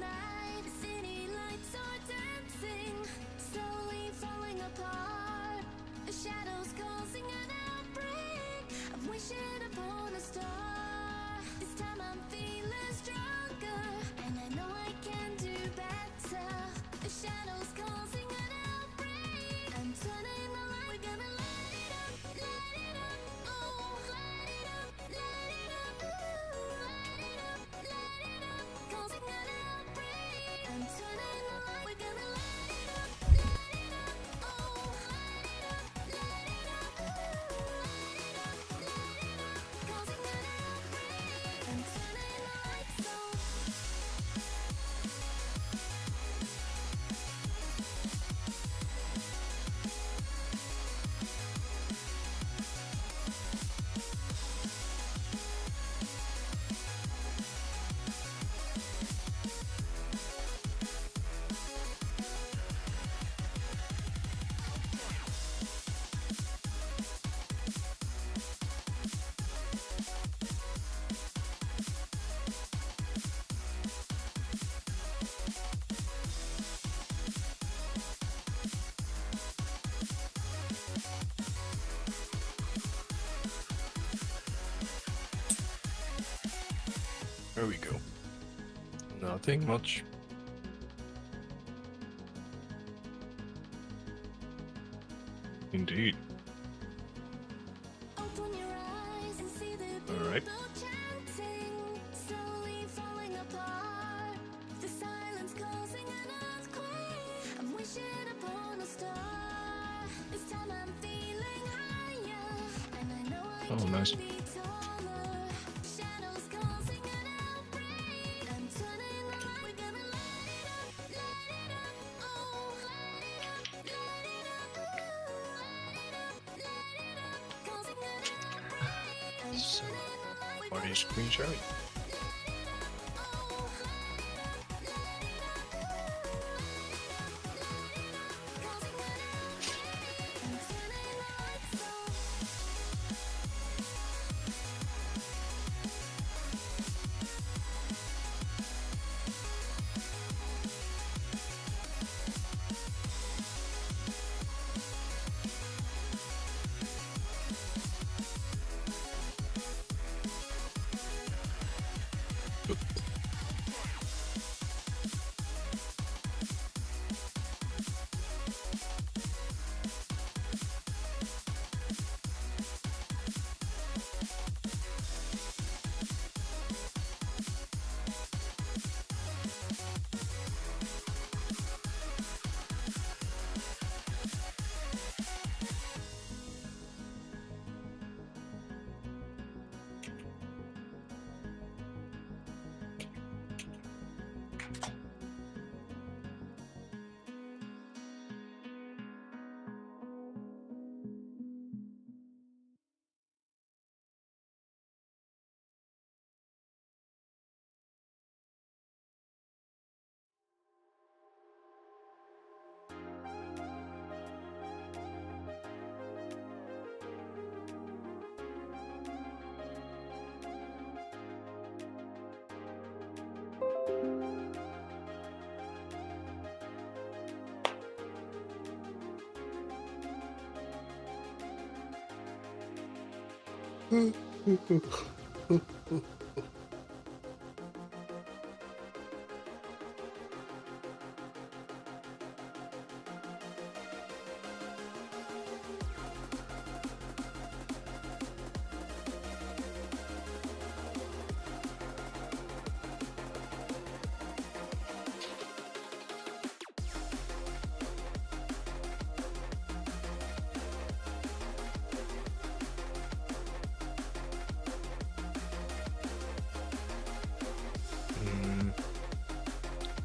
night, the city lights are dancing, slowly falling apart. The shadows causing an outbreak. I'm wishing upon a star. This time I'm feeling stronger, and I know I can do better. The shadows causing an outbreak. I'm turning the light. We're gonna light it up, oh, light it up, ooh, light it up, causing an outbreak. I'm turning the light. We're gonna light it up, oh, light it up, ooh, light it up, causing an outbreak. I'm turning the lights on. There we go. Nothing much. Indeed. Open your eyes and see the All right. people chanting, slowly falling apart. The silence causing an earthquake. I'm wishing upon a star. This time I'm feeling higher, and I know I Oh, can nice. be taller. Shadows causing an outbreak. I'm turning the light. We're gonna light it up, oh, light it up, ooh, light it up, causing an outbreak. I'm So, turning the light. We're what gonna is screen sharing? light it up, oh, light it up, causing an outbreak. I'm turning the lights on. Good.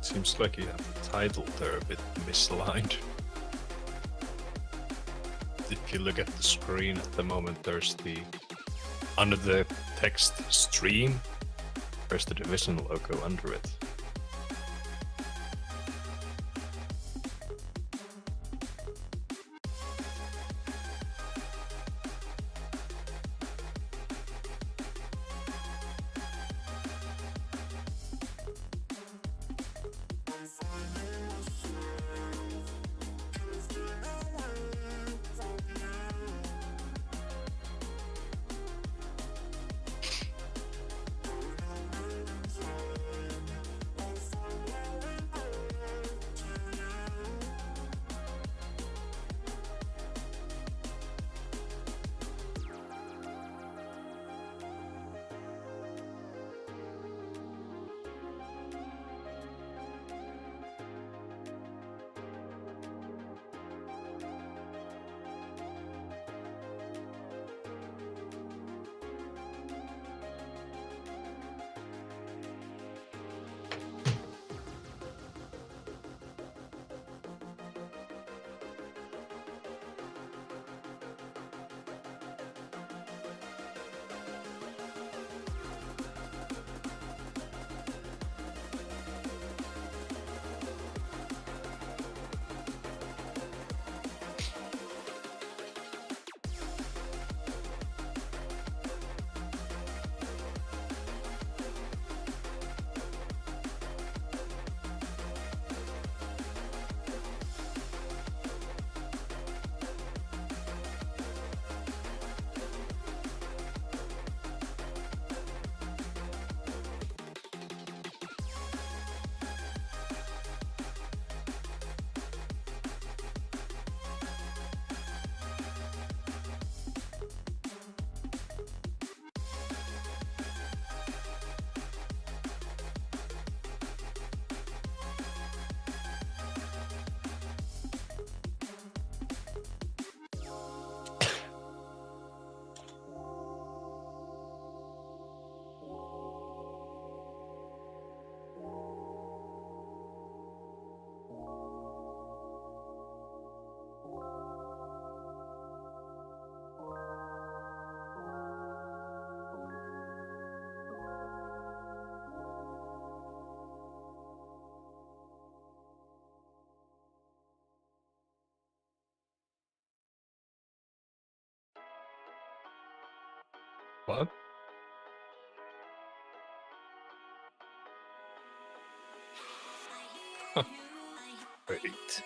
Seems like you have the title there a bit misaligned. If you look at the screen at the moment, there's the under the text stream, there's the division logo under it. What? Huh. Wait.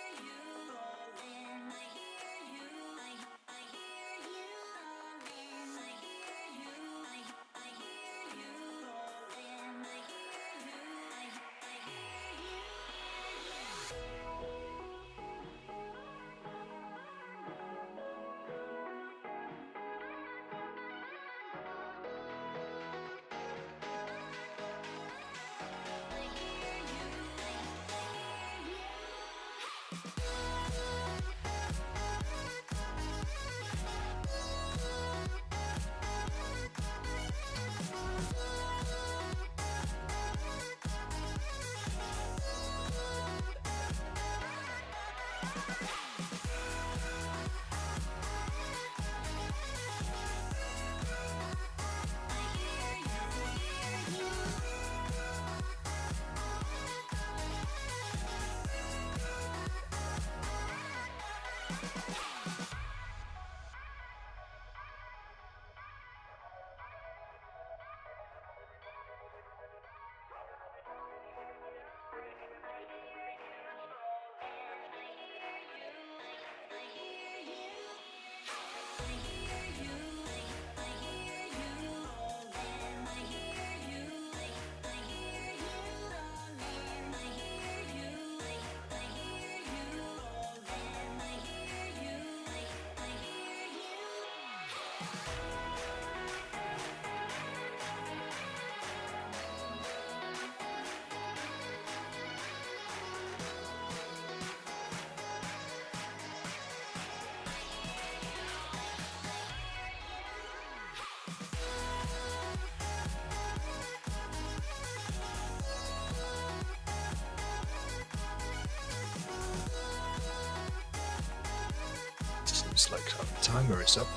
Seems like our timer is up.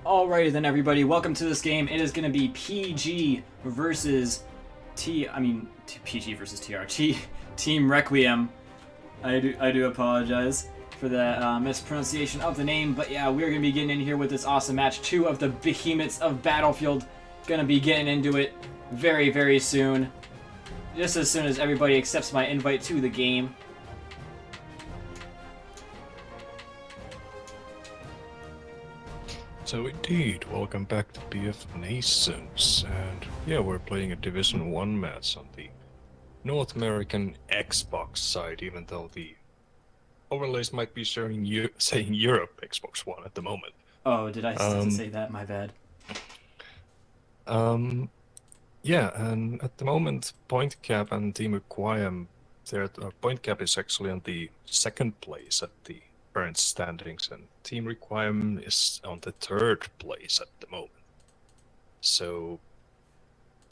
Alrighty then, everybody. Welcome to this game. It is going to be PG versus PG versus TRT. Team ReQuiem. I do apologize for the mispronunciation of the name, but yeah, we're going to be getting in here with this awesome match. Two of the behemoths of Battlefield. Going to be getting into it very, very soon. Just as soon as everybody accepts my invite to the game. So indeed, welcome back to BFNations, and yeah, we're playing a Division 1 match on the North American Xbox side, even though the overlays might be saying Europe Xbox One at the moment. Oh, did I say that? My bad. Yeah, and at the moment, Point Cap and Team ReQuiem, their Point Cap is actually on the second place at the current standings, and Team ReQuiem is on the third place at the moment. So,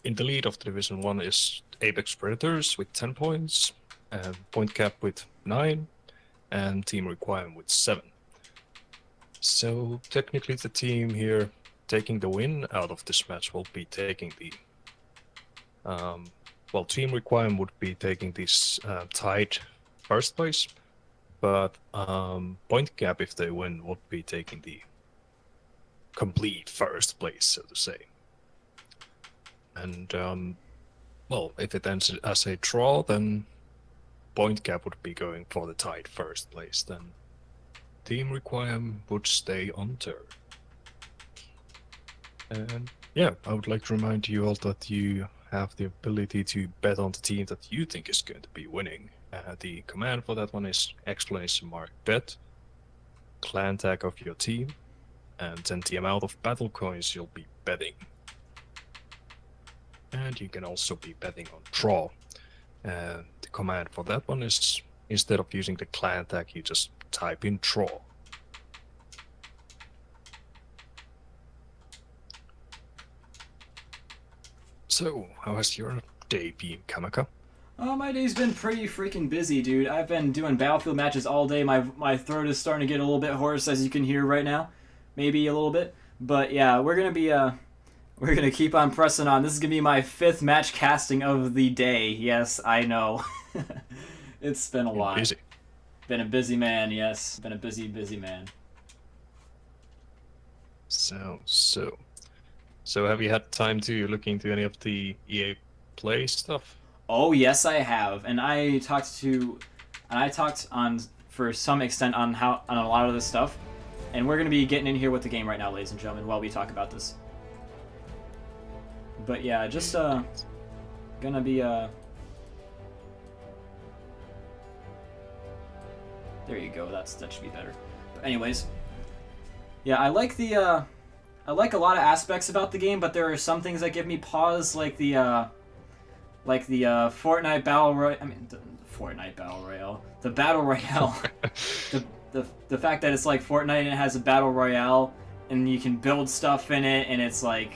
in the lead of Division 1 is Apex Predators with 10 points, Point Cap with 9, and Team ReQuiem with 7. So, technically the team here taking the win out of this match will be taking the... Team ReQuiem would be taking this tied first place, but Point Cap, if they win, would be taking the complete first place, so to say. And, if it ends as a draw, then Point Cap would be going for the tied first place. Then Team ReQuiem would stay on third. And yeah, I would like to remind you all that you have the ability to bet on the team that you think is going to be winning. The command for that one is !bet, clan tag of your team, and then the amount of battle coins you'll be betting. And you can also be betting on draw. And the command for that one is, instead of using the clan tag, you just type in draw. So, how has your day been, Kamaka? My day's been pretty freaking busy, dude. I've been doing Battlefield matches all day. My throat is starting to get a little bit hoarse, as you can hear right now. Maybe a little bit. But yeah, we're going to be We're gonna keep on pressing on. This is gonna be my 5th match casting of the day. Yes, I know. It's been a lot. Busy. Been a busy man, yes. Been a busy man. So have you had time to look into any of the EA Play stuff? Oh yes, I have, and I talked on for some extent on a lot of this stuff, and we're gonna be getting in here with the game right now, ladies and gentlemen, while we talk about this. But yeah, just gonna be there you go. That should be better. But anyways, yeah, I like a lot of aspects about the game, but there are some things that give me pause, like the Fortnite Battle Royale. I mean, the Fortnite Battle Royale. The Battle Royale. the fact that it's like Fortnite and it has a Battle Royale and you can build stuff in it, and it's like,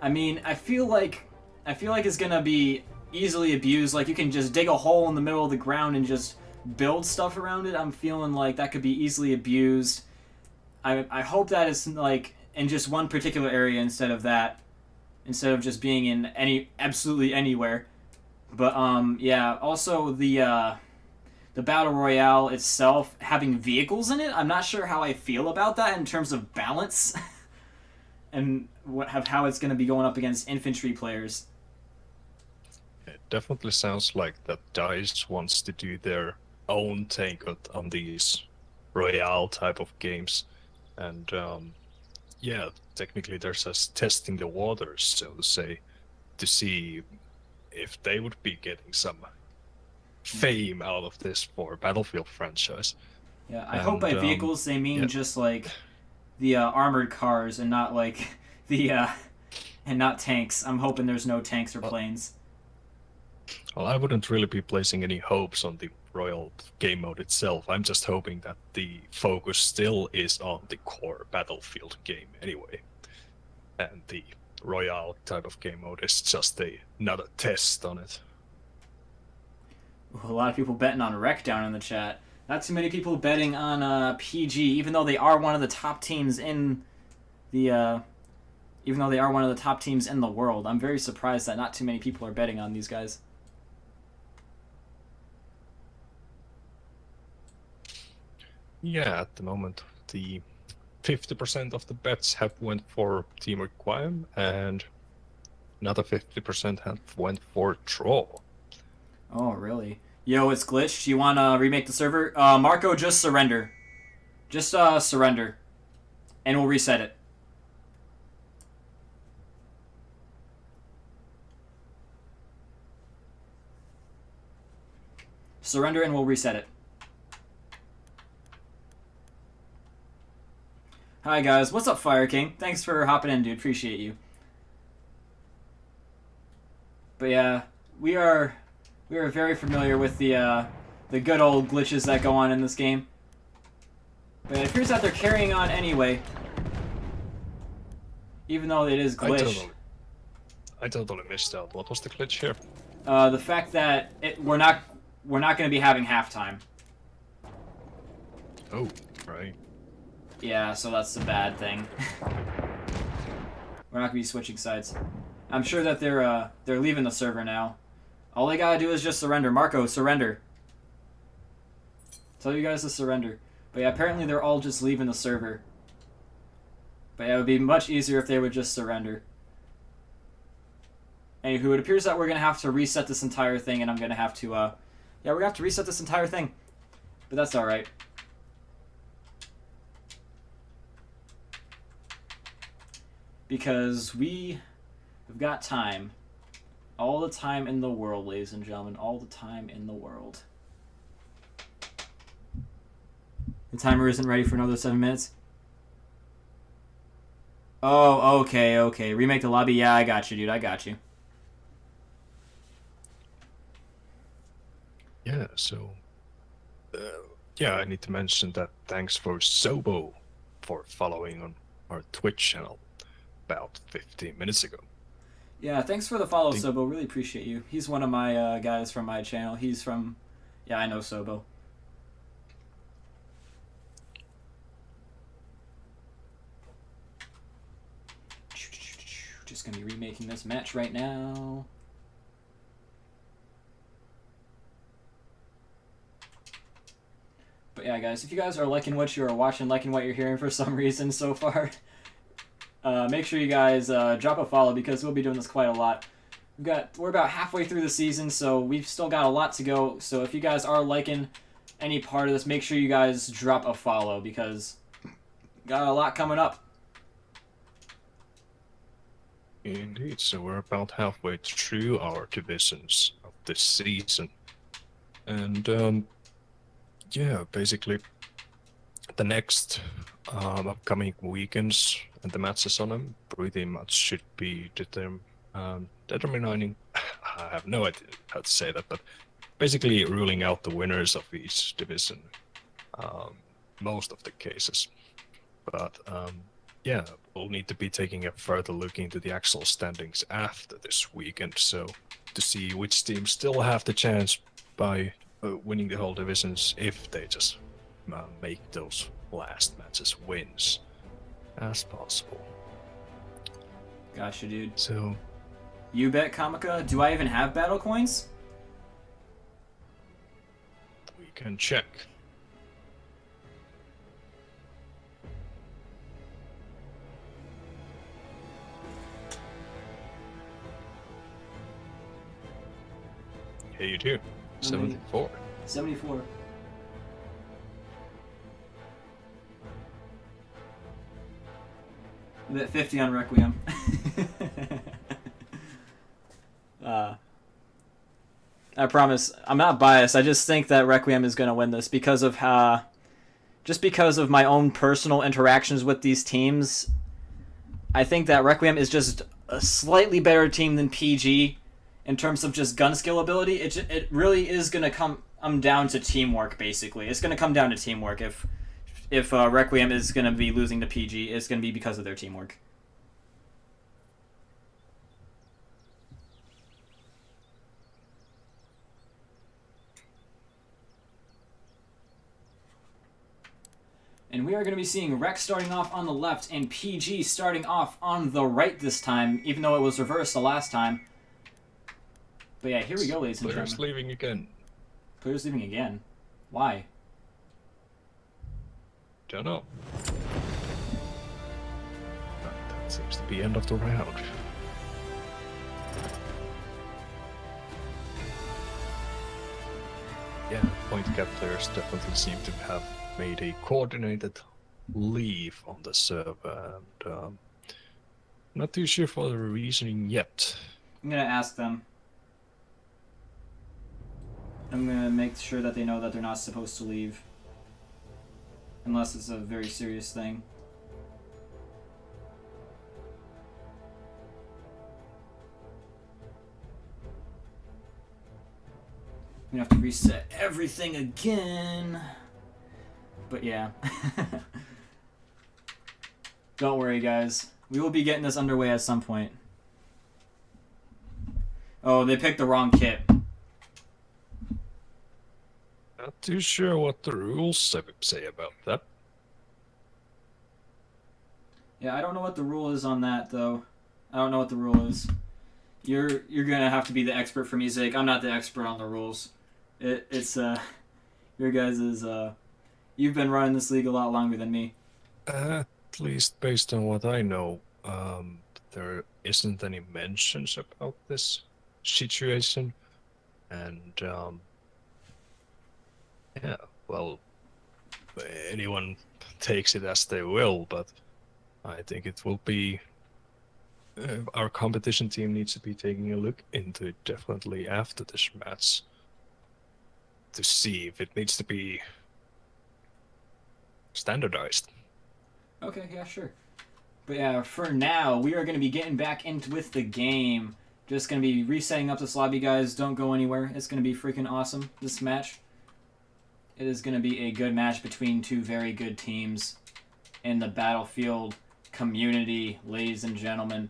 I mean, I feel like it's gonna be easily abused. Like, you can just dig a hole in the middle of the ground and just build stuff around it. I'm feeling like that could be easily abused. I hope that it's like in just one particular area instead of just being in absolutely anywhere. But yeah, also the Battle Royale itself having vehicles in it, I'm not sure how I feel about that in terms of balance and how it's going to be going up against infantry players. It definitely sounds like that DICE wants to do their own take on these Royale type of games. And yeah, technically they're just testing the waters, so to say, to see if they would be getting some fame out of this for Battlefield franchise. Yeah, I hope by vehicles they mean just like the armored cars and not like the and not tanks. I'm hoping there's no tanks or planes. Well, I wouldn't really be placing any hopes on the Royal game mode itself. I'm just hoping that the focus still is on the core Battlefield game anyway. And the Royale type of game mode is just another test on it. A lot of people betting on Rec down in the chat. Not too many people betting on PG, even though they are one of the top teams in the world. I'm very surprised that not too many people are betting on these guys. Yeah, at the moment, the 50% of the bets have went for Team ReQuiem, and another 50% have went for Draw. Oh, really? Yo, it's glitched. You want to remake the server? Marco, just surrender. Just surrender. And we'll reset it. Surrender and we'll reset it. Hi guys, what's up Fire King? Thanks for hopping in, dude. Appreciate you. But yeah, we are very familiar with the good old glitches that go on in this game. But it appears that they're carrying on anyway, even though it is glitched. I totally missed out. What was the glitch here? The fact that we're not going to be having halftime. Oh, right. Yeah, so that's the bad thing. We're not going to be switching sides. I'm sure that they're leaving the server now. All they gotta do is just surrender. Marco, surrender. Tell you guys to surrender. But yeah, apparently they're all just leaving the server. But yeah, it would be much easier if they would just surrender. Anywho, it appears that we're gonna have to reset this entire thing, and I'm gonna have to, yeah, we're gonna have to reset this entire thing. But that's alright. Because we have got time. All the time in the world, ladies and gentlemen. All the time in the world. The timer isn't ready for another 7 minutes. Oh, okay. Remake the lobby. Yeah, I got you, dude. I got you. Yeah, so... yeah, I need to mention that thanks for Sobo for following on our Twitch channel about 15 minutes ago. Yeah, thanks for the follow, Sobo. Really appreciate you. He's one of my guys from my channel. He's from... Yeah, I know Sobo. just gonna be remaking this match right now. But yeah, guys, if you guys are liking what you are watching, liking what you're hearing for some reason so far, make sure you guys drop a follow, because we'll be doing this quite a lot. We're about halfway through the season, so we've still got a lot to go. So if you guys are liking any part of this, make sure you guys drop a follow, because got a lot coming up. Indeed, so we're about halfway through our divisions of this season. And yeah, basically the next upcoming weekends and the matches on them pretty much should be determining, I have no idea how to say that, but basically ruling out the winners of each division, most of the cases. But yeah, we'll need to be taking a further look into the actual standings after this weekend, so to see which teams still have the chance by winning the whole divisions, if they just make those last matches wins as possible. Gotcha, dude. So You bet, Kamika. Do I even have battle coins? we can check. Yeah, you do. 74. 74. I bet 50 on ReQuiem. I promise, I'm not biased. I just think that ReQuiem is going to win this because of just because of my own personal interactions with these teams. I think that ReQuiem is just a slightly better team than PG in terms of just gun skill ability. It really is going to come down to teamwork, basically. It's going to come down to teamwork. If ReQuiem is going to be losing to PG, it's going to be because of their teamwork. And we are going to be seeing Rex starting off on the left and PG starting off on the right this time, even though it was reversed the last time. But yeah, here we go, ladies and gentlemen. Players leaving again. Players leaving again. Why? Don't know. That seems to be end of the round. Yeah, point cap players definitely seem to have made a coordinated leave on the server, and not too sure for the reasoning yet. I'm going to ask them. I'm going to make sure that they know that they're not supposed to leave. Unless it's a very serious thing. I'm going to have to reset everything again. But yeah. Don't worry, guys. We will be getting this underway at some point. Oh, they picked the wrong kit. Not too sure what the rules say about that. Yeah, I don't know what the rule is on that, though. I don't know what the rule is. You're gonna have to be the expert for me, Zake. I'm not the expert on the rules. It's your guys' you've been running this league a lot longer than me. At least based on what I know, there isn't any mentions about this situation, and yeah, well, anyone takes it as they will, but I think it will be our competition team needs to be taking a look into it definitely after this match to see if it needs to be standardized. Okay, yeah, sure. But yeah, for now, we are going to be getting back into with the game. Just going to be resetting up this lobby, guys. Don't go anywhere. It's going to be freaking awesome, this match. It is going to be a good match between two very good teams in the Battlefield community, ladies and gentlemen.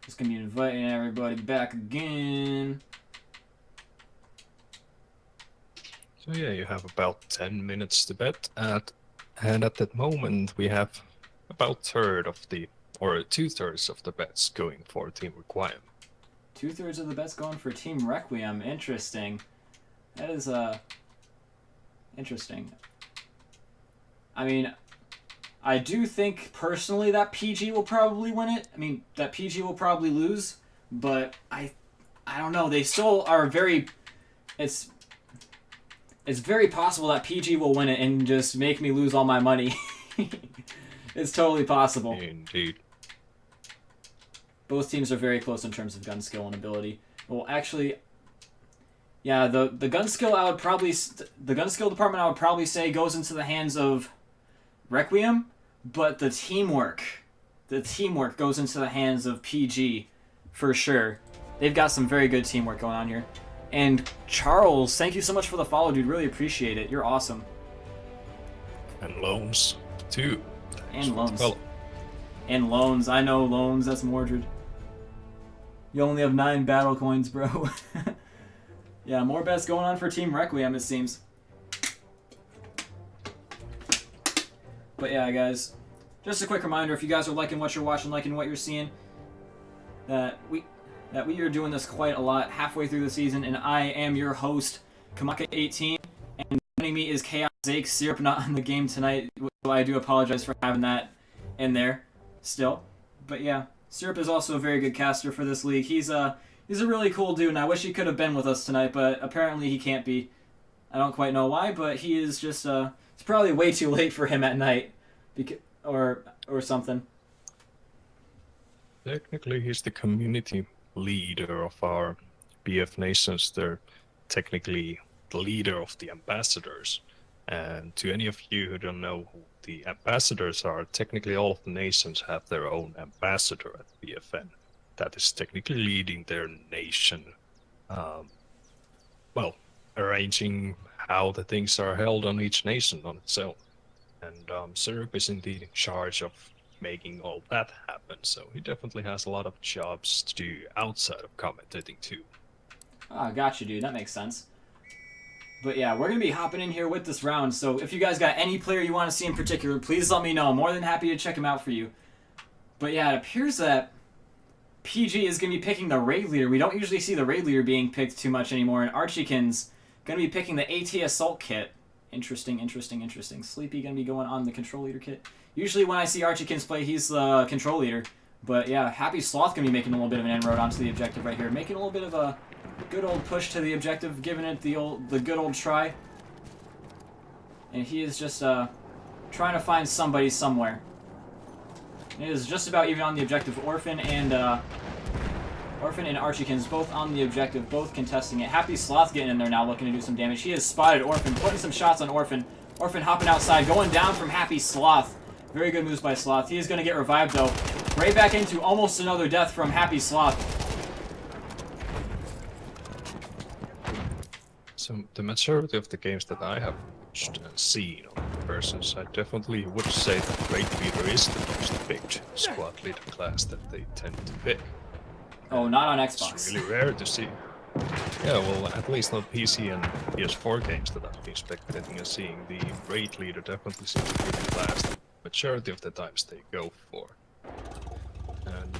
Just going to be inviting everybody back again. So yeah, you have about 10 minutes to bet, and at that moment we have about a third of the or 2/3 of the bets going for Team ReQuiem. 2/3 of the bets going for Team ReQuiem. Interesting. That is interesting. I mean, I do think personally that PG will probably win it. I mean, that PG will probably lose, but I don't know. They still are very. It's very possible that PG will win it and just make me lose all my money. It's totally possible. Indeed. Both teams are very close in terms of gun skill and ability. Well, actually, yeah, the gun skill the gun skill department I would probably say goes into the hands of ReQuiem, but the teamwork goes into the hands of PG for sure. They've got some very good teamwork going on here. And Charles, thank you so much for the follow, dude. Really appreciate it. You're awesome. And Loans, too. And Loans. Well, And Loans. I know Loans. That's Mordred. You only have 9 battle coins, bro. Yeah, more bets going on for Team ReQuiem, it seems. But yeah, guys. Just a quick reminder, if you guys are liking what you're watching, liking what you're seeing, that we are doing this quite a lot halfway through the season, and I am your host, Kamaka18, and joining me is ChaosZake. Syrup not on the game tonight, so I do apologize for having that in there still. But yeah, Syrup is also a very good caster for this league. He's a really cool dude, and I wish he could have been with us tonight, but apparently he can't be. I don't quite know why, but he is just it's probably way too late for him at night, or something. technically, he's the community leader of our BFNations. They're technically the leader of the ambassadors. And to any of you who don't know who the ambassadors are, technically all of the nations have their own ambassador at BFN that is technically leading their nation. Well, arranging how the things are held on each nation on its own. And Syrup is indeed in charge of making all that happen, so he definitely has a lot of jobs to do outside of commentating too. Ah, gotcha, dude. That makes sense. But yeah, we're going to be hopping in here with this round, so if you guys got any player you want to see in particular, please let me know. I'm more than happy to check him out for you. But yeah, it appears that PG is going to be picking the raid leader. We don't usually see the raid leader being picked too much anymore, and Archiekin's going to be picking the AT Assault kit. Interesting, interesting, interesting. Sleepy going to be going on the control leader kit. Usually when I see Archiekins play, he's the control leader. But yeah, Happy Sloth going to be making a little bit of an inroad onto the objective right here. Making a little bit of a good old push to the objective, giving it the good old try. And he is just trying to find somebody somewhere. It is just about even on the objective. Orphan and Archiekins both on the objective, both contesting it. Happy Sloth getting in there now, looking to do some damage. He has spotted Orphan, putting some shots on Orphan. Orphan hopping outside, going down from Happy Sloth. Very good moves by Sloth. He is going to get revived though. Right back into almost another death from Happy Sloth. So the majority of the games that I have watched and seen on persons, I definitely would say that Raid Leader is the most picked squad leader class that they tend to pick. Oh, not on Xbox. It's really rare to see. Yeah, well, at least not PC and PS4 games that I've been spectating and seeing. The Raid Leader definitely seems to be the class that majority of the times they go for. And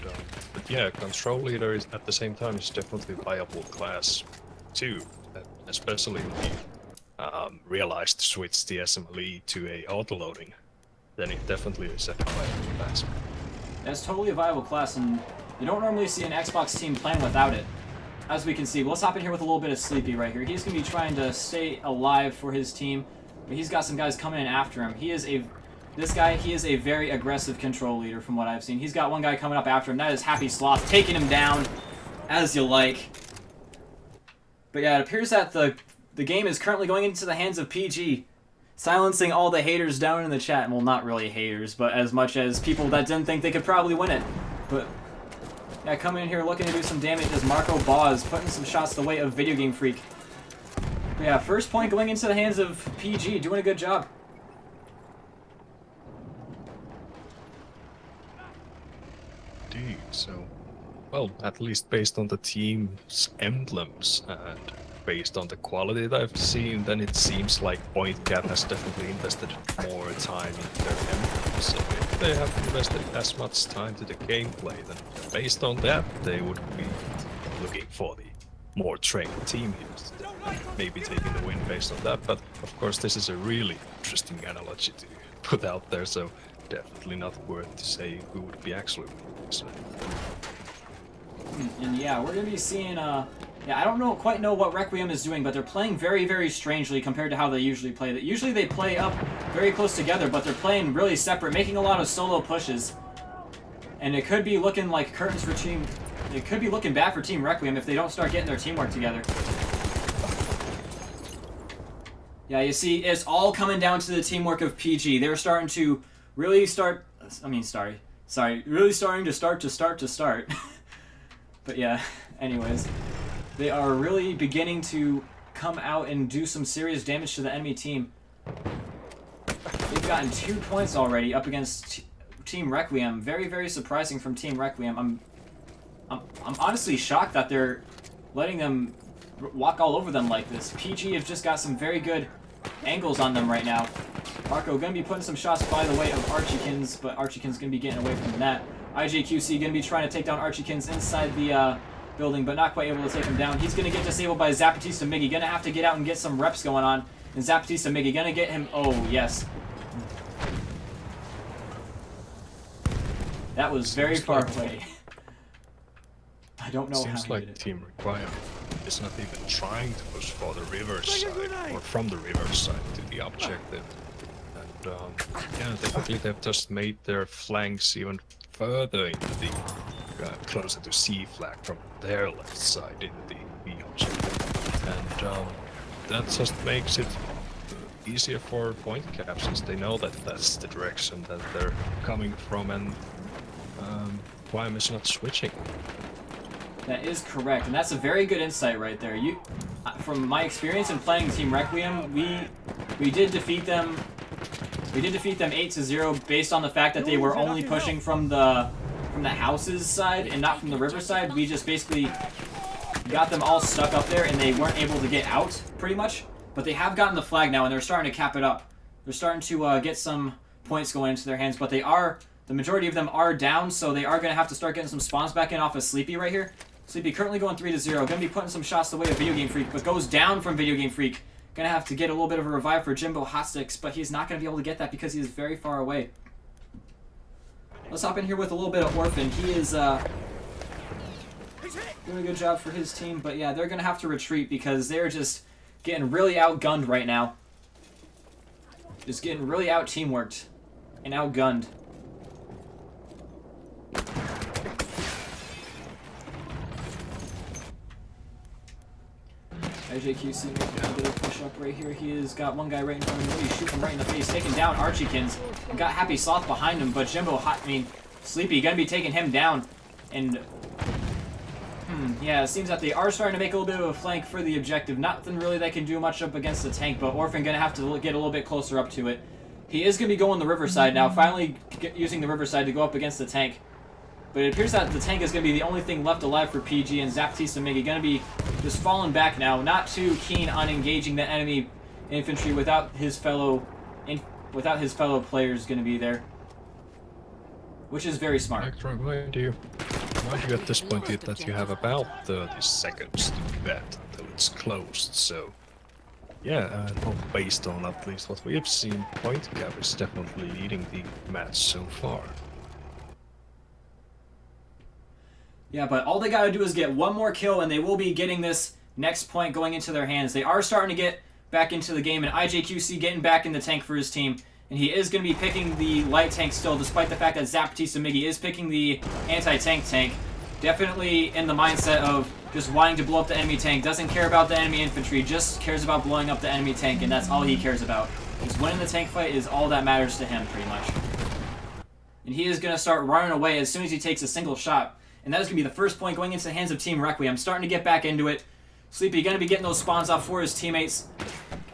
but yeah, Control Leader is at the same time is definitely a viable class too, especially when you realize to switch the SMLE to a autoloading, then it definitely is a viable class. That's totally a viable class, and you don't normally see an Xbox team playing without it. As we can see, let's hop in here with a little bit of Sleepy right here. He's going to be trying to stay alive for his team, but he's got some guys coming in after him. He is a very aggressive control leader from what I've seen. He's got one guy coming up after him. That is Happy Sloth, taking him down as you like. But yeah, it appears that the game is currently going into the hands of PG, silencing all the haters down in the chat. Well, not really haters, but as much as people that didn't think they could probably win it. But yeah, coming in here looking to do some damage is Marco Boz, putting some shots the way of Video Game Freak. But yeah, first point going into the hands of PG, doing a good job. Indeed, so, well, at least based on the team's emblems and based on the quality that I've seen, then it seems like PointCat has definitely invested more time in their emblems, so they have invested as much time to the gameplay, then based on that, they would be looking for the more trained team here. Maybe taking the win based on that, but of course this is a really interesting analogy to put out there, so definitely not worth to say who would be actually winning. So. And yeah, we're gonna be seeing. Yeah, I don't quite know what ReQuiem is doing, but they're playing very, very strangely compared to how they usually play. Usually they play up very close together, but they're playing really separate, making a lot of solo pushes. And it could be looking like curtains for team. It could be looking bad for Team ReQuiem if they don't start getting their teamwork together. Yeah, you see, it's all coming down to the teamwork of PG. They're starting to really start. Really starting to start. But yeah, anyways. They are really beginning to come out and do some serious damage to the enemy team. They've gotten 2 points already up against Team ReQuiem. Very, very surprising from Team ReQuiem. I'm honestly shocked that they're letting them walk all over them like this. PG have just got some very good angles on them right now. Marco gonna be putting some shots by the way of Archiekins, but Archiekins gonna be getting away from that. IJQC gonna be trying to take down Archiekins inside the building, but not quite able to take him down. He's going to get disabled by Zapatista Miggy. Going to have to get out and get some reps going on. And Zapatista Miggy going to get him. Oh, yes. That was very far away. I don't know how Seems like Team ReQuiem is not even trying to push for the river side, or from the river side to the objective. And yeah, definitely they've just made their flanks even further into the closer to C flag from their left side in the B objective, and that just makes it easier for point caps since they know that that's the direction that they're coming from, and ReQuiem is not switching. That is correct, and that's a very good insight right there. From my experience in playing Team ReQuiem, we did defeat them. We did defeat them 8-0 based on the fact that they were only pushing from the houses side and not from the river side. We just basically got them all stuck up there and they weren't able to get out, pretty much. But they have gotten the flag now and they're starting to cap it up. They're starting to get some points going into their hands, but the majority of them are down, so they are going to have to start getting some spawns back in off of Sleepy right here. Sleepy currently going 3-0. Going to be putting some shots the way of Video Game Freak, but goes down from Video Game Freak. Going to have to get a little bit of a revive for Jimbo Hotsticks, but he's not going to be able to get that because he is very far away. Let's hop in here with a little bit of Orphan. He is doing a good job for his team, but yeah, they're going to have to retreat because they're just getting really outgunned right now. Just getting really out-teamworked and outgunned. IJQC making a bit of push up right here. He has got one guy right in front of him. He's shooting him right in the face, taking down Archiekins. Got Happy Sloth behind him, but Sleepy gonna be taking him down. And yeah, it seems that they are starting to make a little bit of a flank for the objective. Nothing really they can do much up against the tank, but Orphan gonna have to get a little bit closer up to it. He is gonna be going the riverside now, finally using the riverside to go up against the tank. But it appears that the tank is going to be the only thing left alive for PG, and Zapatista Miggy going to be just falling back now, not too keen on engaging the enemy infantry without his fellow players going to be there, which is very smart. Mind you at this point that you have about 30 seconds to bet until it's closed, so yeah, based on at least what we have seen, point cap is definitely leading the match so far. Yeah, but all they got to do is get one more kill, and they will be getting this next point going into their hands. They are starting to get back into the game, and IJQC getting back in the tank for his team. And he is going to be picking the light tank still, despite the fact that Zapatista Miggy is picking the anti-tank tank. Definitely in the mindset of just wanting to blow up the enemy tank. Doesn't care about the enemy infantry, just cares about blowing up the enemy tank, and that's all he cares about. Just winning the tank fight is all that matters to him, pretty much. And he is going to start running away as soon as he takes a single shot. And that is going to be the first point going into the hands of Team ReQuiem. Starting to get back into it. Sleepy going to be getting those spawns off for his teammates.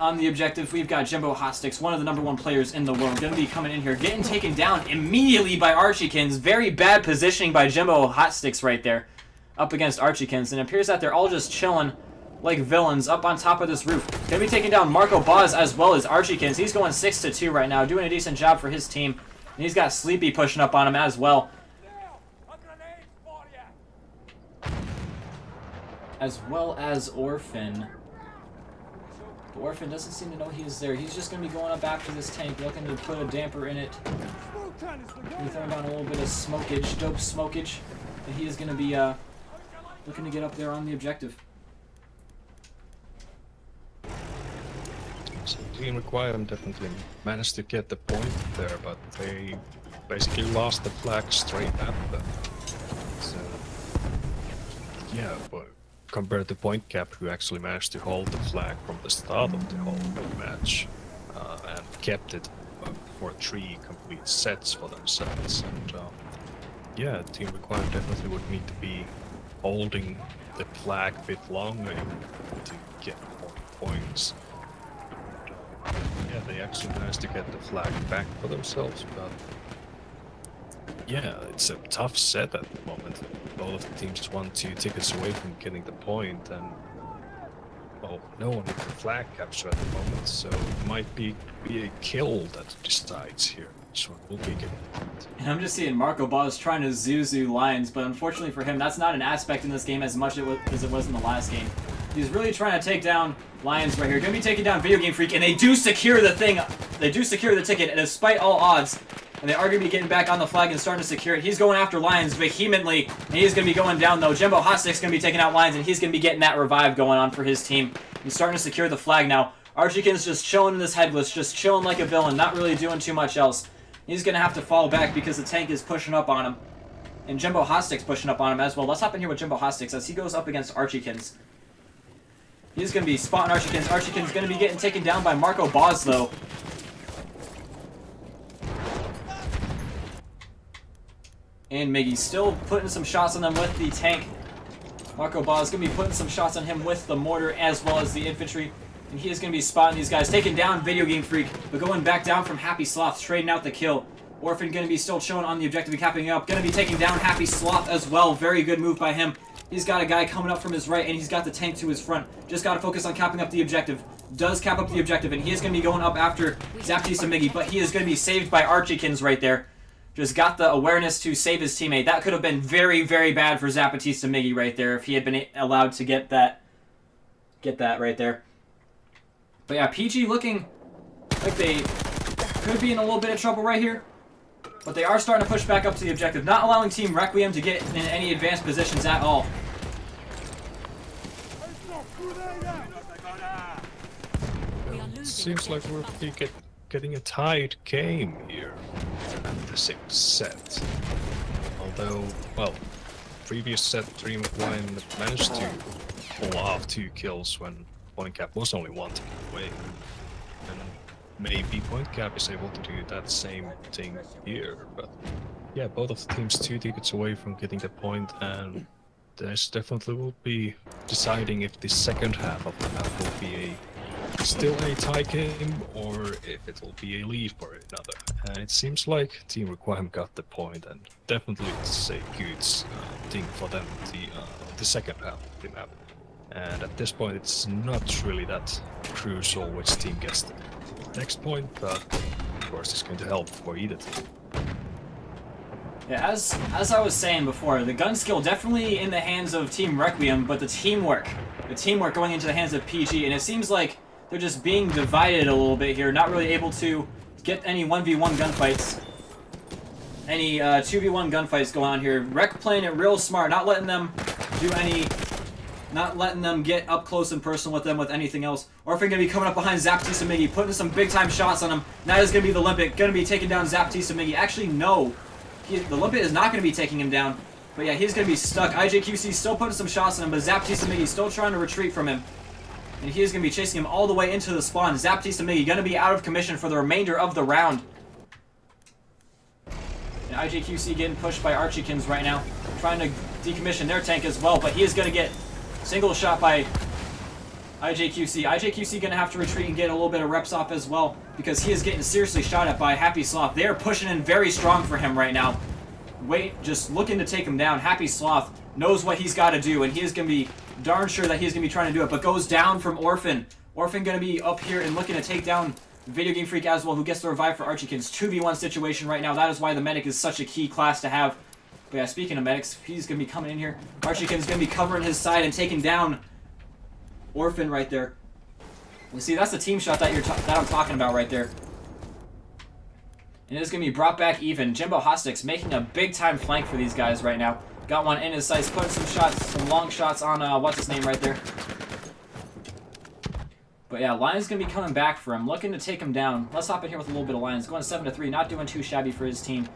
On the objective, we've got Jimbo Hotsticks, one of the #1 players in the world, going to be coming in here, getting taken down immediately by Archiekins. Very bad positioning by Jimbo Hotsticks right there, up against Archiekins. And it appears that they're all just chilling like villains up on top of this roof. Going to be taking down Marco Boz as well as Archiekins. He's going 6-2 right now, doing a decent job for his team. And he's got Sleepy pushing up on him as well. As well as Orphan. But Orphan doesn't seem to know he's there. He's just going to be going up after this tank, looking to put a damper in it. He's throwing down a little bit of smokage, dope smokage. And he is going to be looking to get up there on the objective. So Team ReQuiem definitely managed to get the point there, but they basically lost the flag straight at them. So yeah, but compared to Point Cap, who actually managed to hold the flag from the start of the whole match and kept it for 3 complete sets for themselves. And yeah, Team ReQuiem definitely would need to be holding the flag a bit longer to get more points. Yeah, they actually managed to get the flag back for themselves, but yeah, it's a tough set at the moment. Both teams want 2 tickets away from getting the point, and well, no one with the flag capture at the moment, so it might be a kill that decides here which one will be getting the point. And I'm just seeing Marco Boz trying to Zuzu Lions, but unfortunately for him, that's not an aspect in this game as much as it was in the last game. He's really trying to take down Lions right here. Gonna be taking down Video Game Freak, and they do secure the thing. They do secure the ticket, and despite all odds, and they are going to be getting back on the flag and starting to secure it. He's going after Lions vehemently, and he's going to be going down, though. Jumbo Hotstick's going to be taking out Lions, and he's going to be getting that revive going on for his team. He's starting to secure the flag now. Archiekin's just chilling in this headless, just chilling like a villain, not really doing too much else. He's going to have to fall back because the tank is pushing up on him. And Jumbo Hotstick's pushing up on him as well. Let's hop in here with Jumbo Hotstick as he goes up against Archiekins. He's going to be spotting Archiekins. Archiekin's going to be getting taken down by Marco Boz, though. And Miggy's still putting some shots on them with the tank. Marco Boz is going to be putting some shots on him with the mortar as well as the infantry. And he is going to be spotting these guys, taking down Video Game Freak, but going back down from Happy Sloth, trading out the kill. Orphan going to be still chilling on the objective, capping up. Going to be taking down Happy Sloth as well. Very good move by him. He's got a guy coming up from his right, and he's got the tank to his front. Just got to focus on capping up the objective. Does cap up the objective, and he is going to be going up after Zaptista Miggy, but he is going to be saved by Archiekins right there. Just got the awareness to save his teammate. That could have been very, very bad for Zapatista Miggy right there if he had been allowed to get that right there. But yeah, PG looking like they could be in a little bit of trouble right here. But they are starting to push back up to the objective, not allowing Team ReQuiem to get in any advanced positions at all. It seems like we're getting a tied game here at the 6th set. Although, well, previous set Team ReQuiem managed to pull off 2 kills when Point Cap was only 1 ticket away. And maybe Point Cap is able to do that same thing here, but yeah, both of the teams 2 tickets away from getting the point, and this definitely will be deciding if the second half of the map will be still a tie game or if it will be a lead for another. And it seems like Team ReQuiem got the point, and definitely it's a good thing for them, the second half of the map. And at this point it's not really that crucial which team gets the next point, but of course it's going to help for either team. Yeah, as I was saying before, the gun skill definitely in the hands of Team ReQuiem, but the teamwork going into the hands of PG, and it seems like they're just being divided a little bit here, not really able to get any 1v1 gunfights, any 2v1 gunfights going on here. Rec playing it real smart, not letting them do any, not letting them get up close and personal with them with anything else. Orphan going to be coming up behind Zaptista Miggy, putting some big time shots on him. That is going to be the Limpet, going to be taking down Zaptista Miggy. Actually, no. The Limpet is not going to be taking him down. But yeah, he's going to be stuck. IJQC still putting some shots on him, but Zaptista Miggy still trying to retreat from him. And he is going to be chasing him all the way into the spawn. Zaptista Miggy going to be out of commission for the remainder of the round. And IJQC getting pushed by Archiekins right now, trying to decommission their tank as well, but he is going to get single shot by IJQC. IJQC going to have to retreat and get a little bit of reps off as well, because he is getting seriously shot at by Happy Sloth. They are pushing in very strong for him right now. Just looking to take him down. Happy Sloth knows what he's got to do, and he is going to be darn sure that he's going to be trying to do it, but goes down from Orphan. Orphan going to be up here and looking to take down Video Game Freak as well, who gets the revive for Archiekin's 2v1 situation right now. That is why the medic is such a key class to have. But yeah, speaking of medics, he's going to be coming in here. Archiekin's going to be covering his side and taking down Orphan right there. You see, that's the team shot that I'm talking about right there. And it's going to be brought back even. Jimbo Hostix making a big-time flank for these guys right now. Got one in his sights, putting some shots, some long shots on, what's his name right there. But yeah, Lion's going to be coming back for him, looking to take him down. Let's hop in here with a little bit of Lions. Going 7-3, not doing too shabby for his team.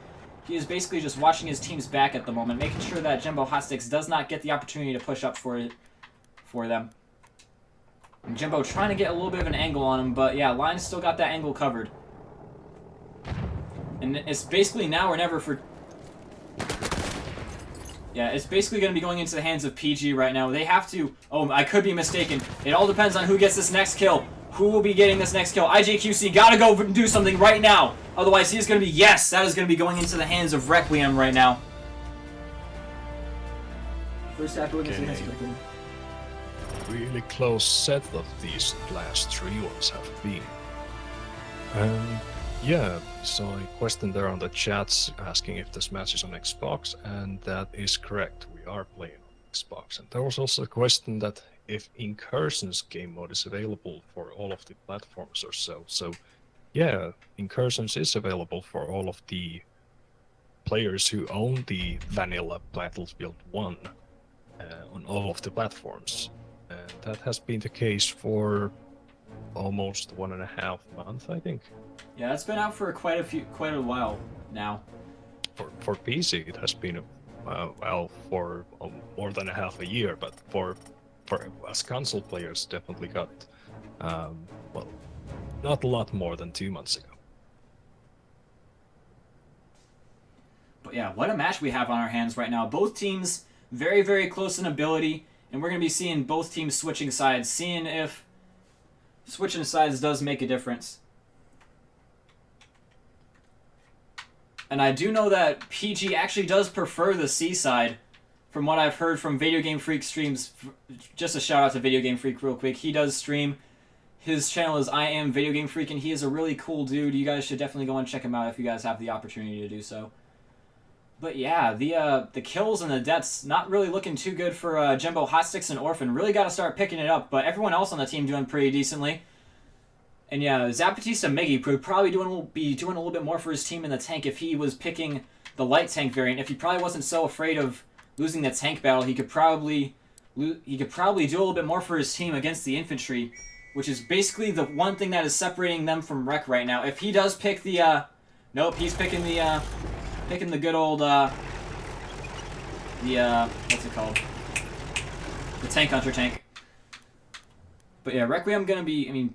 He is basically just watching his team's back at the moment, making sure that Jimbo Hostix does not get the opportunity to push up for them. And Jimbo trying to get a little bit of an angle on him, but yeah, Lion's still got that angle covered. And it's basically now or never for... Yeah, it's basically going to be going into the hands of PG right now. They have to... Oh, I could be mistaken. It all depends on who gets this next kill. Who will be getting this next kill? IJQC gotta go do something right now. Otherwise, he's going to be... Yes, that is going to be going into the hands of ReQuiem right now. First half going into the hands of ReQuiem. Really close set of these last 3 ones have been. Yeah, so a question there on the chats asking if this match is on Xbox, and that is correct. We are playing on Xbox. And there was also a question that if Incursions game mode is available for all of the platforms or so. So yeah, Incursions is available for all of the players who own the vanilla Battlefield 1 on all of the platforms. And that has been the case for almost 1.5 months, I think. Yeah, it's been out for quite a while now. For PC, it has been well for more than half a year, but for us console players, definitely got well, not a lot more than 2 months ago. But yeah, what a match we have on our hands right now. Both teams very, very close in ability, and we're going to be seeing both teams switching sides, seeing if switching sides does make a difference. And I do know that PG actually does prefer the C side, from what I've heard from Video Game Freak streams. Just a shout out to Video Game Freak real quick. He does stream. His channel is I Am Video Game Freak, and he is a really cool dude. You guys should definitely go and check him out if you guys have the opportunity to do so. But yeah, the kills and the deaths not really looking too good for Jimbo Hostix and Orphan. Really got to start picking it up, but everyone else on the team doing pretty decently. And yeah, Zapatista Miggy would probably be doing a little bit more for his team in the tank if he was picking the light tank variant. If he probably wasn't so afraid of losing the tank battle, he could probably do a little bit more for his team against the infantry, which is basically the one thing that is separating them from Rec right now. If he does pick the nope, he's picking the good old what's it called? The Tank Hunter tank. But yeah, Requiem gonna be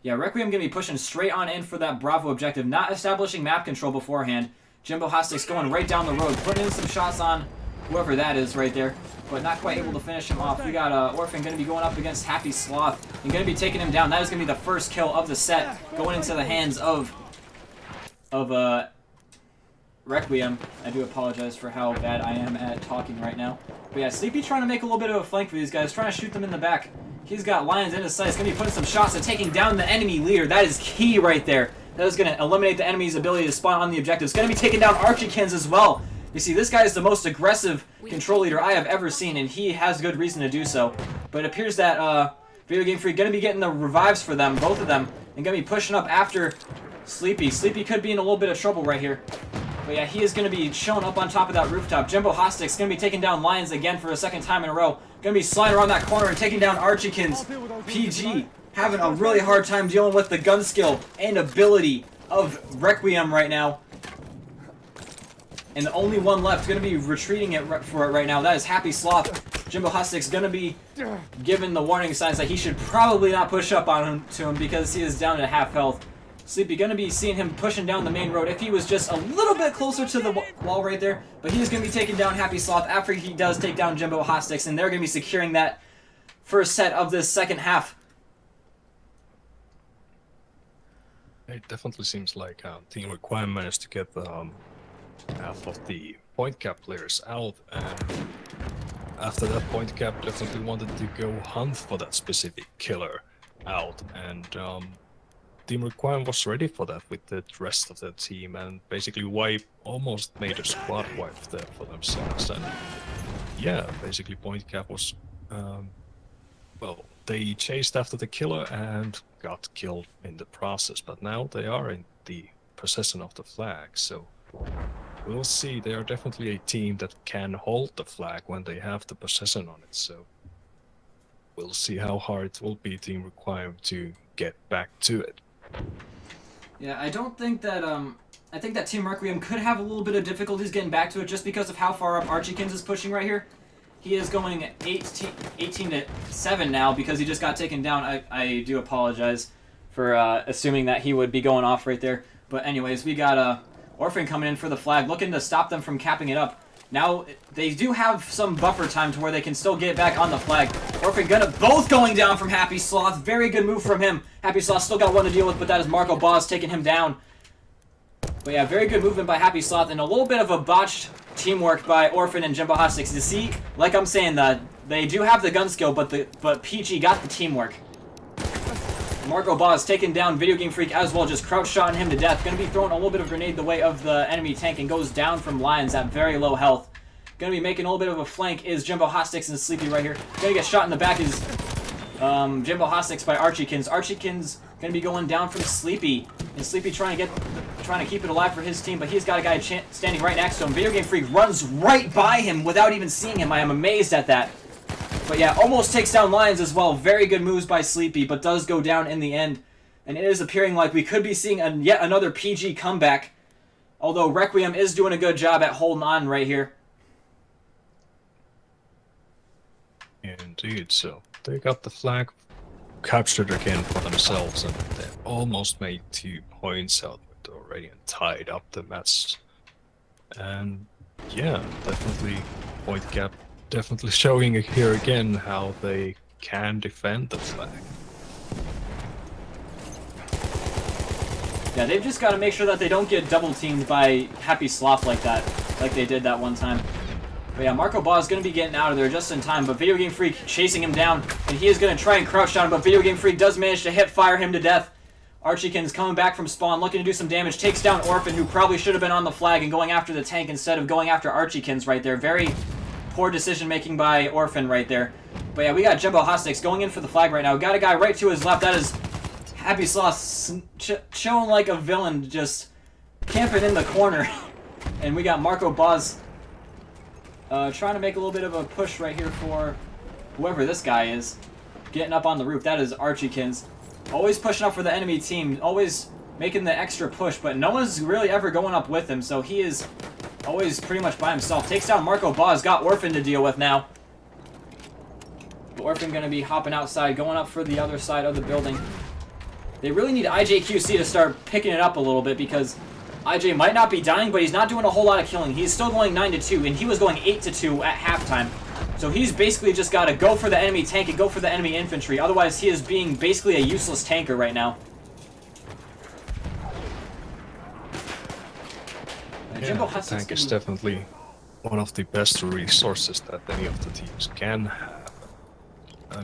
Requiem gonna be pushing straight on in for that Bravo objective, not establishing map control beforehand. Jimbo Hostix going right down the road, putting in some shots on whoever that is right there, but not quite able to finish him off. We got Orphan gonna be going up against Happy Sloth and gonna be taking him down. That is gonna be the first kill of the set, going into the hands of Requiem. I do apologize for how bad I am at talking right now. But yeah, Sleepy trying to make a little bit of a flank for these guys, trying to shoot them in the back. He's got Lions in his sights, going to be putting some shots and taking down the enemy leader. That is key right there. That is going to eliminate the enemy's ability to spawn on the objectives. Going to be taking down Archiekins as well. You see, this guy is the most aggressive control leader I have ever seen, and he has good reason to do so. But it appears that Video Game Freak going to be getting the revives for them, both of them, and going to be pushing up after Sleepy. Sleepy could be in a little bit of trouble right here. But yeah, he is going to be showing up on top of that rooftop. Jimbo Hostix going to be taking down Lions again for a second time in a row. Going to be sliding around that corner and taking down Archiekins. PG having a really hard time dealing with the gun skill and ability of Requiem right now. And the only one left going to be retreating for it right now. That is Happy Sloth. Jimbo Hostix going to be given the warning signs that he should probably not push up on him because he is down at half health. Sleepy going to be seeing him pushing down the main road if he was just a little bit closer to the wall right there. But he's going to be taking down Happy Sloth after he does take down Jimbo Hostix, and they're going to be securing that first set of this second half. It definitely seems like Team ReQuiem managed to get half of the point cap players out, and after that point cap definitely wanted to go hunt for that specific killer out, and Team ReQuiem was ready for that with the rest of the team, and basically almost made a squad wipe there for themselves. And yeah, basically Point Cap was, well, they chased after the killer and got killed in the process, but now they are in the possession of the flag, so we'll see. They are definitely a team that can hold the flag when they have the possession on it, so we'll see how hard it will be Team ReQuiem to get back to it. Yeah, I don't think that, I think that Team ReQuiem could have a little bit of difficulties getting back to it just because of how far up ReQuiem is pushing right here. He is going 18 to 7 now because he just got taken down. I do apologize for assuming that he would be going off right there. But anyways, we got Orphan coming in for the flag, looking to stop them from capping it up. Now, they do have some buffer time to where they can still get back on the flag. Orphan both going down from Happy Sloth. Very good move from him. Happy Sloth still got one to deal with, but that is Marco Boz taking him down. But yeah, very good movement by Happy Sloth, and a little bit of a botched teamwork by Orphan and Jimbo Hot Sticks. You see, like I'm saying, they do have the gun skill, but PG got the teamwork. Marco Boz taking down Video Game Freak as well, just crouch shotting him to death. Going to be throwing a little bit of grenade the way of the enemy tank and goes down from Lions at very low health. Going to be making a little bit of a flank is Jimbo Hot Sticks and Sleepy right here. Going to get shot in the back is Jimbo Hot Sticks by Archiekins. Archiekins going to be going down from Sleepy. And Sleepy trying to keep it alive for his team, but he's got a guy standing right next to him. Video Game Freak runs right by him without even seeing him. I am amazed at that. But yeah, almost takes down Lions as well. Very good moves by Sleepy, but does go down in the end. And it is appearing like we could be seeing yet another PG comeback. Although ReQuiem is doing a good job at holding on right here. Indeed, so they got the flag captured again for themselves, and they almost made 2 points out of it already and tied up the match. And yeah, definitely Point Cap definitely showing here again how they can defend the flag. Yeah, they've just got to make sure that they don't get double teamed by Happy Sloth like that, like they did that one time. But yeah, Marco Boz is going to be getting out of there just in time, but Video Game Freak chasing him down, and he is going to try and crouch down, but Video Game Freak does manage to hip fire him to death. Archiekins coming back from spawn, looking to do some damage, takes down Orphan, who probably should have been on the flag and going after the tank instead of going after Archiekins right there. Very poor decision making by Orphan right there. But yeah, we got Jimbo Hot Sticks going in for the flag right now. Got a guy right to his left. That is Happy Sloth showing like a villain, just camping in the corner. And we got Marco Boz trying to make a little bit of a push right here for whoever this guy is. Getting up on the roof. That is Archiekins. Always pushing up for the enemy team. Always making the extra push, but no one's really ever going up with him, so he is always pretty much by himself. Takes down Marco Boz. Got Orphan to deal with now. But Orphan going to be hopping outside, going up for the other side of the building. They really need IJQC to start picking it up a little bit because IJ might not be dying, but he's not doing a whole lot of killing. He's still going 9-2, and he was going 8-2 at halftime. So he's basically just got to go for the enemy tank and go for the enemy infantry. Otherwise, he is being basically a useless tanker right now. Yeah, the tank is definitely one of the best resources that any of the teams can have.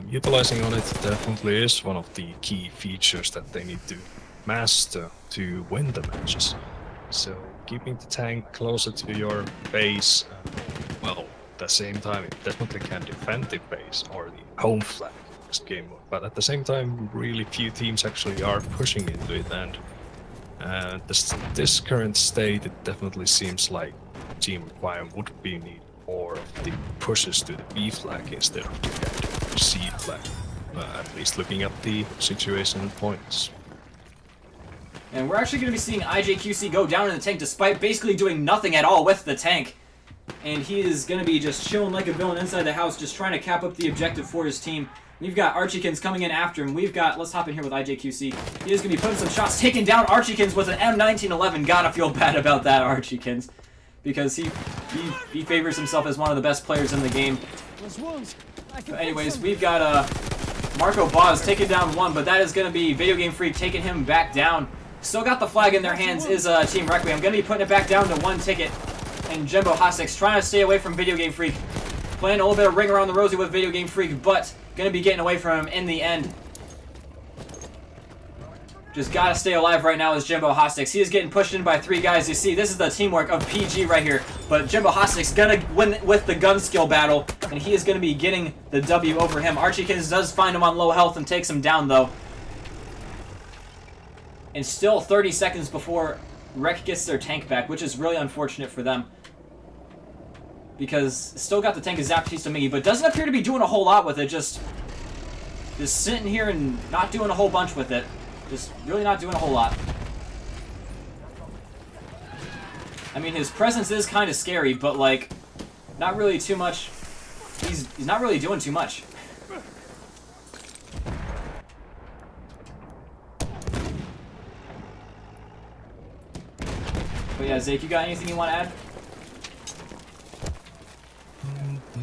Utilizing on it definitely is one of the key features that they need to master to win the matches. So keeping the tank closer to your base, well, at the same time it definitely can defend the base or the home flag in this game mode. But at the same time, really few teams actually are pushing into it, and this current state, it definitely seems like Team ReQuiem would be needing more of the pushes to the B flag instead of the C flag. At least looking at the situation and points. And we're actually going to be seeing IJQC go down in the tank despite basically doing nothing at all with the tank. And he is going to be just chilling like a villain inside the house, just trying to cap up the objective for his team. We've got Archiekins coming in after him. We've got, let's hop in here with IJQC. He is going to be putting some shots, taking down Archiekins with an M1911. Gotta feel bad about that, Archiekins. Because he favors himself as one of the best players in the game. But anyways, we've got Marco Boz taking down one, but that is going to be Video Game Freak taking him back down. Still got the flag in their hands is Team ReQuiem. I'm going to be putting it back down to 1 ticket. And Jimbo Hot Sticks trying to stay away from Video Game Freak. Playing a little bit of ring around the rosy with Video Game Freak, but going to be getting away from him in the end. just gotta stay alive right now is Jimbo Hostix. He is getting pushed in by 3 guys. You see, this is the teamwork of PG right here. But Jimbo Hostix gonna win with the gun skill battle, and he is gonna be getting the W over him. Archiekins does find him on low health and takes him down though. And still 30 seconds before Rek gets their tank back, which is really unfortunate for them. Because still got the tank of Zapatista Miggy, but doesn't appear to be doing a whole lot with it. Just sitting here and not doing a whole bunch with it. Just really not doing a whole lot. I mean, his presence is kind of scary, but like, not really too much. He's not really doing too much. But yeah, Zake, you got anything you want to add?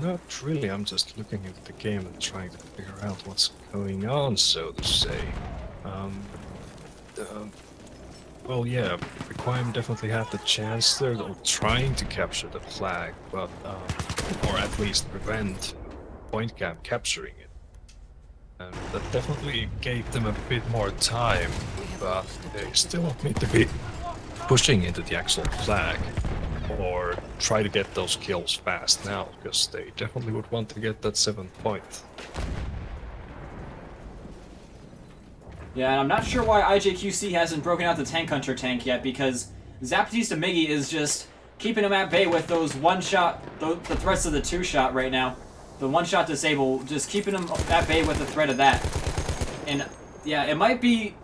Not really, I'm just looking at the game and trying to figure out what's going on, so to say. Well, yeah, ReQuiem definitely had the chance there of trying to capture the flag, but, or at least prevent Point Cap capturing it. And that definitely gave them a bit more time, but they still need to be pushing into the actual flag, or try to get those kills fast now, because they definitely would want to get that 7th point. Yeah, and I'm not sure why IJQC hasn't broken out the Tank Hunter tank yet, because Zapatista Miggy is just keeping him at bay with those one-shot, the threats of the 2-shot right now. The one-shot disable, just keeping him at bay with the threat of that. And yeah, it might be...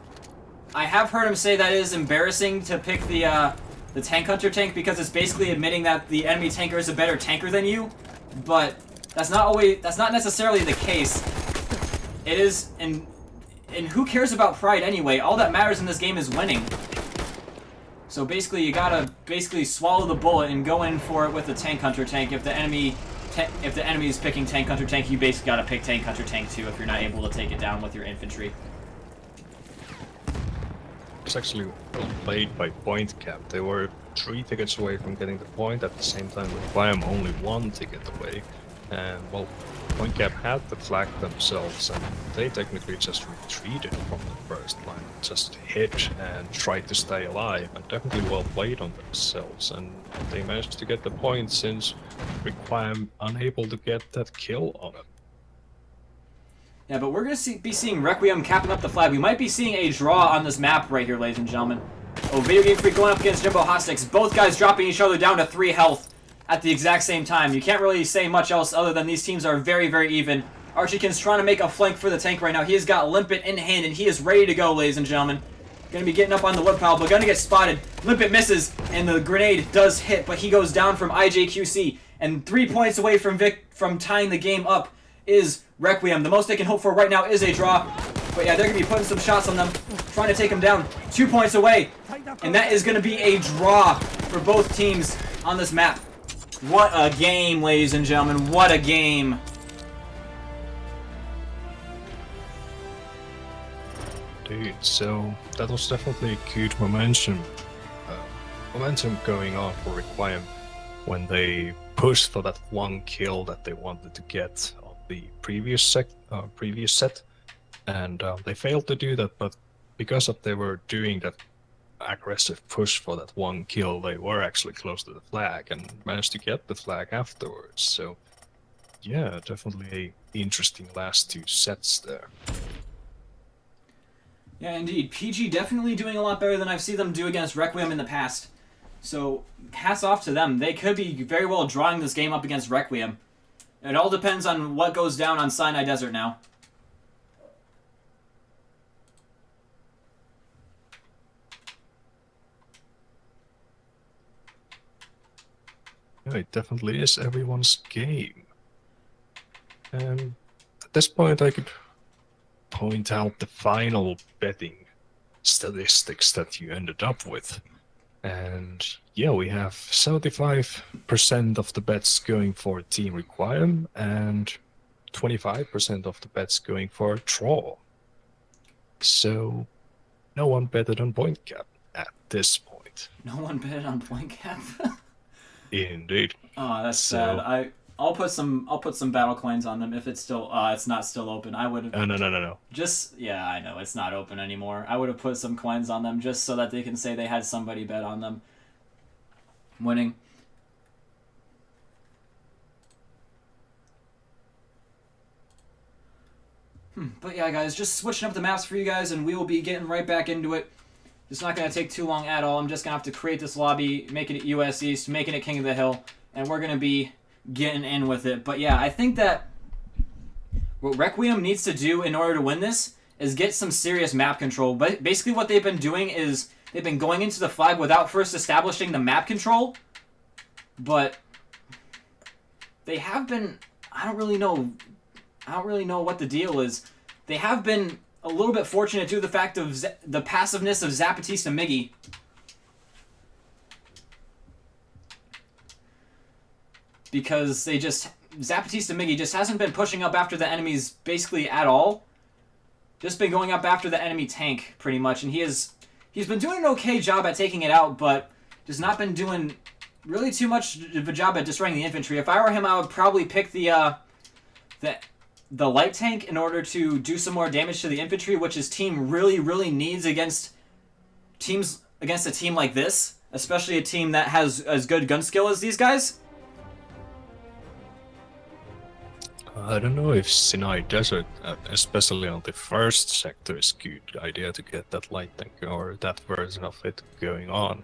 I have heard him say that it is embarrassing to pick the Tank Hunter tank, because it's basically admitting that the enemy tanker is a better tanker than you, but that's not necessarily the case. It is, and who cares about pride anyway? All that matters in this game is winning. So basically, you gotta swallow the bullet and go in for it with the Tank Hunter tank. If the enemy is picking Tank Hunter tank, you basically gotta pick Tank Hunter tank too if you're not able to take it down with your infantry. It's actually well played by Point Cap. They were 3 tickets away from getting the point, at the same time ReQuiem only 1 ticket away. And well, Point Cap had the flag themselves, and they technically just retreated from the first line, just hit and tried to stay alive, and definitely well played on themselves. And they managed to get the point since ReQuiem unable to get that kill on him. Yeah, but we're going to be seeing ReQuiem capping up the flag. We might be seeing a draw on this map right here, ladies and gentlemen. Oh, Video Game Freak going up against Jimbo Hostix. Both guys dropping each other down to 3 health at the exact same time. You can't really say much else other than these teams are very, very even. Archiekin's trying to make a flank for the tank right now. He has got Limpet in hand, and he is ready to go, ladies and gentlemen. Going to be getting up on the wood pile, but going to get spotted. Limpet misses, and the grenade does hit, but he goes down from IJQC. And 3 points away from from tying the game up is ReQuiem. The most they can hope for right now is a draw. But yeah, they're going to be putting some shots on them, trying to take them down. 2 points away. And that is going to be a draw for both teams on this map. What a game, ladies and gentlemen. What a game. Dude, so that was definitely a good momentum going on for ReQuiem when they pushed for that 1 kill that they wanted to get on the previous set, and they failed to do that. But because they were doing that aggressive push for that 1 kill, they were actually close to the flag and managed to get the flag afterwards. So yeah, definitely a interesting last 2 sets there. Yeah, indeed. PG definitely doing a lot better than I've seen them do against ReQuiem in the past. So, hats off to them. They could be very well drawing this game up against ReQuiem. It all depends on what goes down on Sinai Desert now. Yeah, it definitely is everyone's game. And at this point I could point out the final betting statistics that you ended up with. And yeah, we have 75% of the bets going for Team ReQuiem and 25% of the bets going for draw. So no one betted on Point Cap at this point. No one betted on Point Cap? Indeed. Oh, that's sad. I'll put some battle coins on them if it's still it's not still open. I would have No. just yeah, I know it's not open anymore. I would have put some coins on them just so that they can say they had somebody bet on them winning. But yeah, guys, just switching up the maps for you guys, and we will be getting right back into it. It's not going to take too long at all. I'm just going to have to create this lobby, making it US East, making it King of the Hill, and we're going to be getting in with it. But yeah, I think that what ReQuiem needs to do in order to win this is get some serious map control. But basically what they've been doing is they've been going into the flag without first establishing the map control. But they have been, I don't really know what the deal is. They have been a little bit fortunate due to the fact of the passiveness of Zapatista Miggy. Because Zapatista Miggy just hasn't been pushing up after the enemies basically at all. Just been going up after the enemy tank pretty much, and he's been doing an okay job at taking it out, but just not been doing really too much of a job at destroying the infantry. If I were him, I would probably pick the light tank in order to do some more damage to the infantry, which his team really needs against a team like this, especially a team that has as good gun skill as these guys. I don't know if Sinai Desert, especially on the first sector, is a good idea to get that light tank or that version of it going on,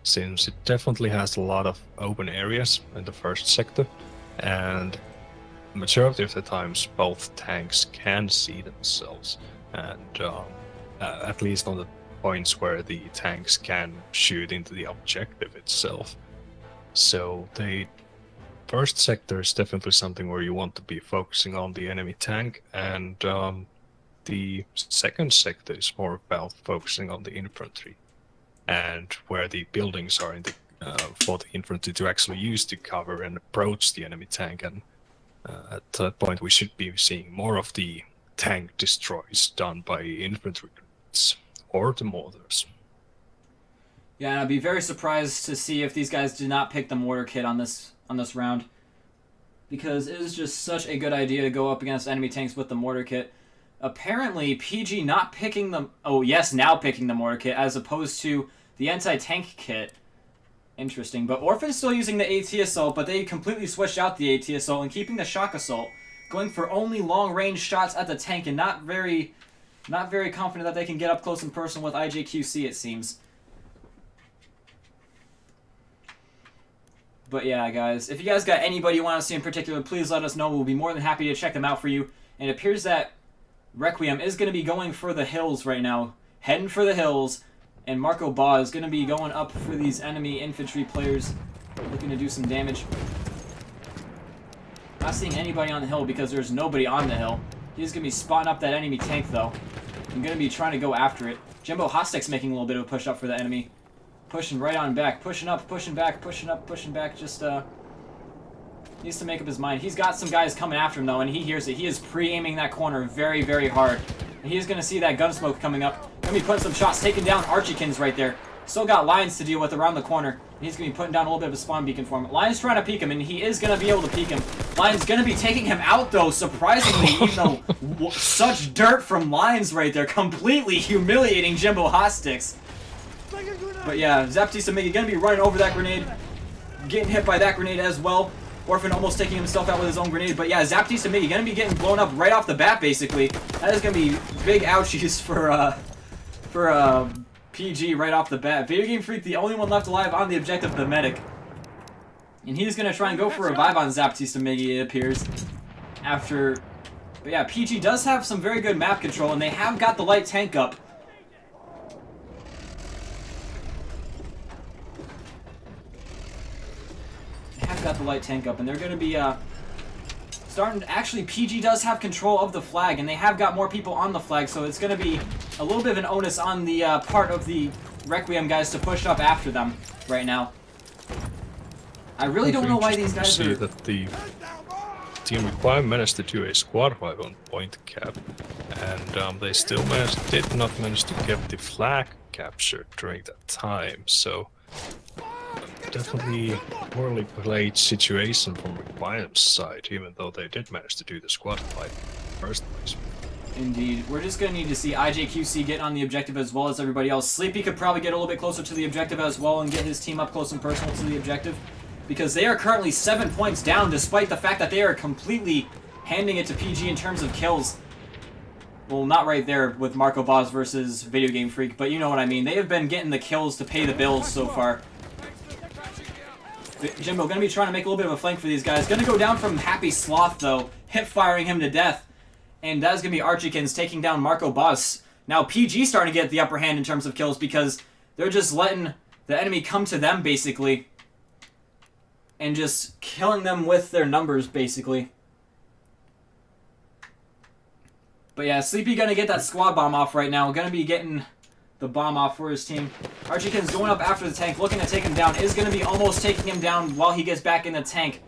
since it definitely has a lot of open areas in the first sector, and majority of the times both tanks can see themselves, and at least on the points where the tanks can shoot into the objective itself. So the first sector is definitely something where you want to be focusing on the enemy tank, and the second sector is more about focusing on the infantry and where the buildings are in the for the infantry to actually use to cover and approach the enemy tank. And at that point we should be seeing more of the tank destroys done by infantry grenades or the mortars. Yeah, and I'd be very surprised to see if these guys do not pick the mortar kit on this round, because it is just such a good idea to go up against enemy tanks with the mortar kit. Apparently, PG not picking the... Oh, yes, now picking the mortar kit as opposed to the anti-tank kit. Interesting. But Orphan's still using the AT Assault, but they completely switched out the AT Assault and keeping the Shock Assault, going for only long-range shots at the tank and not very confident that they can get up close and personal with IJQC, it seems. But yeah, guys, if you guys got anybody you want to see in particular, please let us know. We'll be more than happy to check them out for you. And it appears that ReQuiem is going to be going for the hills right now. Heading for the hills. And Marco Ba is going to be going up for these enemy infantry players, looking to do some damage. Not seeing anybody on the hill because there's nobody on the hill. He's going to be spotting up that enemy tank, though. I'm going to be trying to go after it. Jimbo Hostek's making a little bit of a push up for the enemy. Pushing right on back, pushing up, pushing back, pushing up, pushing back, just needs to make up his mind. He's got some guys coming after him though, and he hears it. He is pre-aiming that corner very hard. And he's gonna see that gun smoke coming up. Gonna be putting some shots, taking down Archykins right there. Still got Lions to deal with around the corner. And he's gonna be putting down a little bit of a spawn beacon for him. Lions trying to peek him, and he is gonna be able to peek him. Lions gonna be taking him out though, surprisingly, even though such dirt from Lions right there, completely humiliating Jimbo Hostek's. But yeah, Zapatista Miggy gonna be running over that grenade, getting hit by that grenade as well. Orphan almost taking himself out with his own grenade. But yeah, Zapatista Miggy gonna be getting blown up right off the bat, basically. That is gonna be big ouchies for PG right off the bat. Video Game Freak, the only one left alive on the objective, the medic. And he's gonna try and go for a revive on Zapatista Miggy, it appears. But yeah, PG does have some very good map control, and they have got the light tank up. Got the light tank up, and they're going to be starting. Actually, PG does have control of the flag, and they have got more people on the flag, so it's going to be a little bit of an onus on the part of the ReQuiem guys to push up after them right now. I really don't know why these guys see that the Team ReQuiem managed to do a squad 5 on point cap, and they still did not manage to get the flag captured during that time, so definitely poorly played situation from ReQuiem's side, even though they did manage to do the squad fight in the first place. Indeed. We're just going to need to see IJQC get on the objective as well as everybody else. Sleepy could probably get a little bit closer to the objective as well and get his team up close and personal to the objective, because they are currently 7 points down despite the fact that they are completely handing it to PG in terms of kills. Well, not right there with Marco Boss versus Video Game Freak, but you know what I mean. They have been getting the kills to pay the bills so far. Jimbo going to be trying to make a little bit of a flank for these guys. Going to go down from Happy Sloth, though, hip-firing him to death. And that is going to be Archikins taking down Marco Boss. Now, PG starting to get the upper hand in terms of kills because they're just letting the enemy come to them, basically. And just killing them with their numbers, basically. But yeah, Sleepy going to get that squad bomb off right now. Going to be getting the bomb off for his team. Archikins going up after the tank, looking to take him down. Is going to be almost taking him down while he gets back in the tank.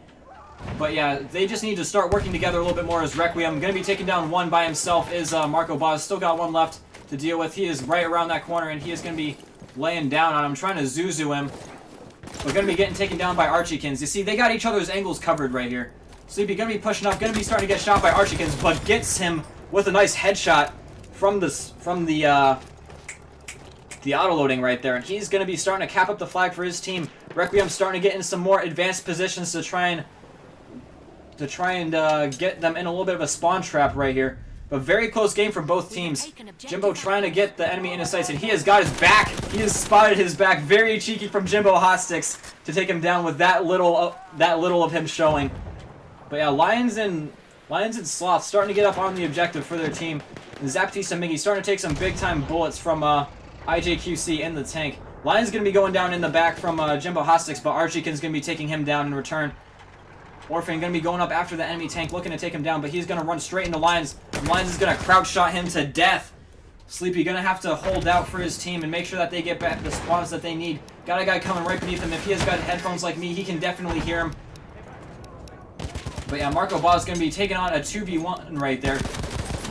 But yeah, they just need to start working together a little bit more as ReQuiem. Going to be taking down one by himself is Marco Boz. Still got one left to deal with. He is right around that corner, and he is going to be laying down on him, trying to Zuzu him. We're going to be getting taken down by Archikins. You see, they got each other's angles covered right here. Sleepy going to be pushing up, going to be starting to get shot by Archikins, but gets him with a nice headshot from the auto-loading right there. And he's going to be starting to cap up the flag for his team. ReQuiem starting to get in some more advanced positions to try and get them in a little bit of a spawn trap right here. But very close game for both teams. Jimbo trying to get the enemy in his sights, and he has got his back. He has spotted his back. Very cheeky from Jimbo Hotsticks to take him down with that little of him showing. But yeah, Lions and Sloth starting to get up on the objective for their team. And Zapatista Miggy starting to take some big-time bullets from IJQC in the tank. Lions going to be going down in the back from Jimbo Hotsticks, but Archiekin's going to be taking him down in return. Orphan going to be going up after the enemy tank, looking to take him down, but he's going to run straight into Lions. Lions is going to crouch shot him to death. Sleepy going to have to hold out for his team and make sure that they get back the spawns that they need. Got a guy coming right beneath him. If he has got headphones like me, he can definitely hear him. But yeah, Marco Boz is going to be taking on a 2v1 right there.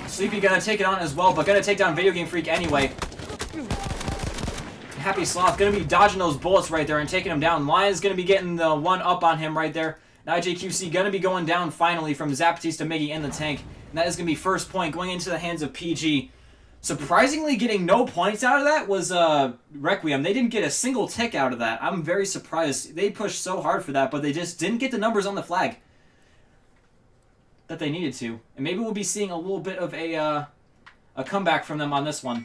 Sleepy going to take it on as well, but going to take down Video Game Freak anyway. Happy Sloth going to be dodging those bullets right there and taking him down. Lions going to be getting the one up on him right there. And IJQC going to be going down finally from Zapatista Miggy in the tank. And that is going to be first point going into the hands of PG. Surprisingly, getting no points out of that was ReQuiem. They didn't get a single tick out of that. I'm very surprised. They pushed so hard for that, but they just didn't get the numbers on the flag that they needed to. And maybe we'll be seeing a little bit of a comeback from them on this one.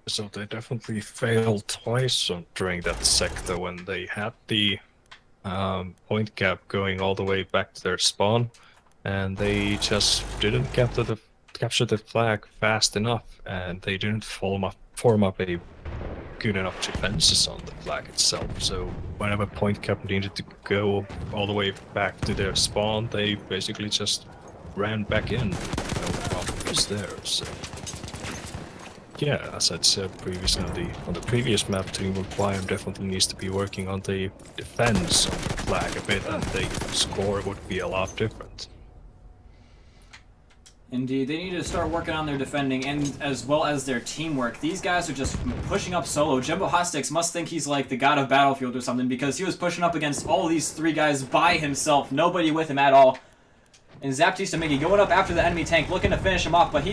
So they definitely failed twice during that sector when they had the point gap going all the way back to their spawn, and they just didn't capture the flag fast enough, and they didn't form up a good enough defenses on the flag itself. So whenever point cap needed to go all the way back to their spawn, they basically just ran back in. No problem was there. So yeah, as I'd said previously on the previous map, Team ReQuiem definitely needs to be working on the defense on the flag a bit, and the score would be a lot different. Indeed, they need to start working on their defending and as well as their teamwork. These guys are just pushing up solo. Jimbo Hotsticks must think he's like the god of Battlefield or something, because he was pushing up against all these three guys by himself, nobody with him at all. And Zapatista Miggy going up after the enemy tank, looking to finish him off, but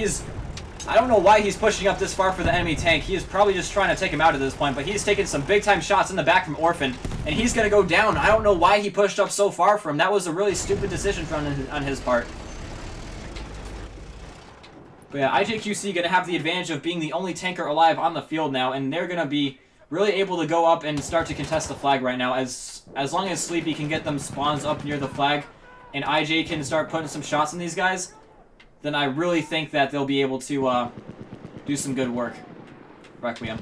I don't know why he's pushing up this far for the enemy tank. He is probably just trying to take him out at this point, but he's taking some big-time shots in the back from Orphan, and he's going to go down. I don't know why he pushed up so far for him. That was a really stupid decision on his part. But yeah, IJQC going to have the advantage of being the only tanker alive on the field now, and they're going to be really able to go up and start to contest the flag right now. As long as Sleepy can get them spawns up near the flag, and IJ can start putting some shots on these guys, then I really think that they'll be able to do some good work. ReQuiem.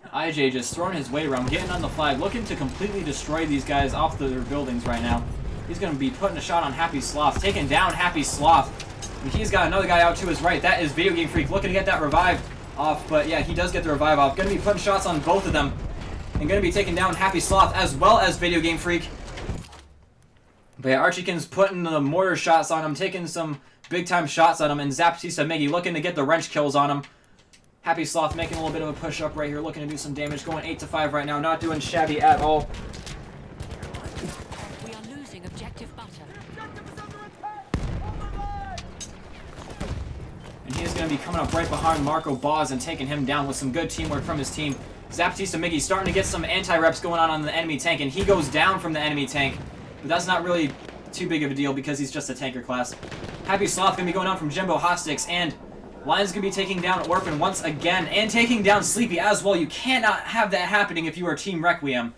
IJ just throwing his weight around, getting on the flag, looking to completely destroy these guys off their buildings right now. He's going to be putting a shot on Happy Sloth, taking down Happy Sloth. And he's got another guy out to his right. That is Video Game Freak looking to get that revive off. But yeah, he does get the revive off. Going to be putting shots on both of them. And going to be taking down Happy Sloth as well as Video Game Freak. But yeah, Archiekin's putting the mortar shots on him, taking some big-time shots on him, and Zapatista Miggy looking to get the wrench kills on him. Happy Sloth making a little bit of a push up right here, looking to do some damage, going 8-5 right now, not doing shabby at all. We are losing objective butter. And he is going to be coming up right behind Marco Boz and taking him down with some good teamwork from his team. Zapatista Miggy starting to get some anti-reps going on the enemy tank, and he goes down from the enemy tank. But that's not really too big of a deal because he's just a tanker class. Happy Sloth going to be going down from Jimbo Hotsticks, and Lion's going to be taking down Orphan once again, and taking down Sleepy as well. You cannot have that happening if you are Team ReQuiem.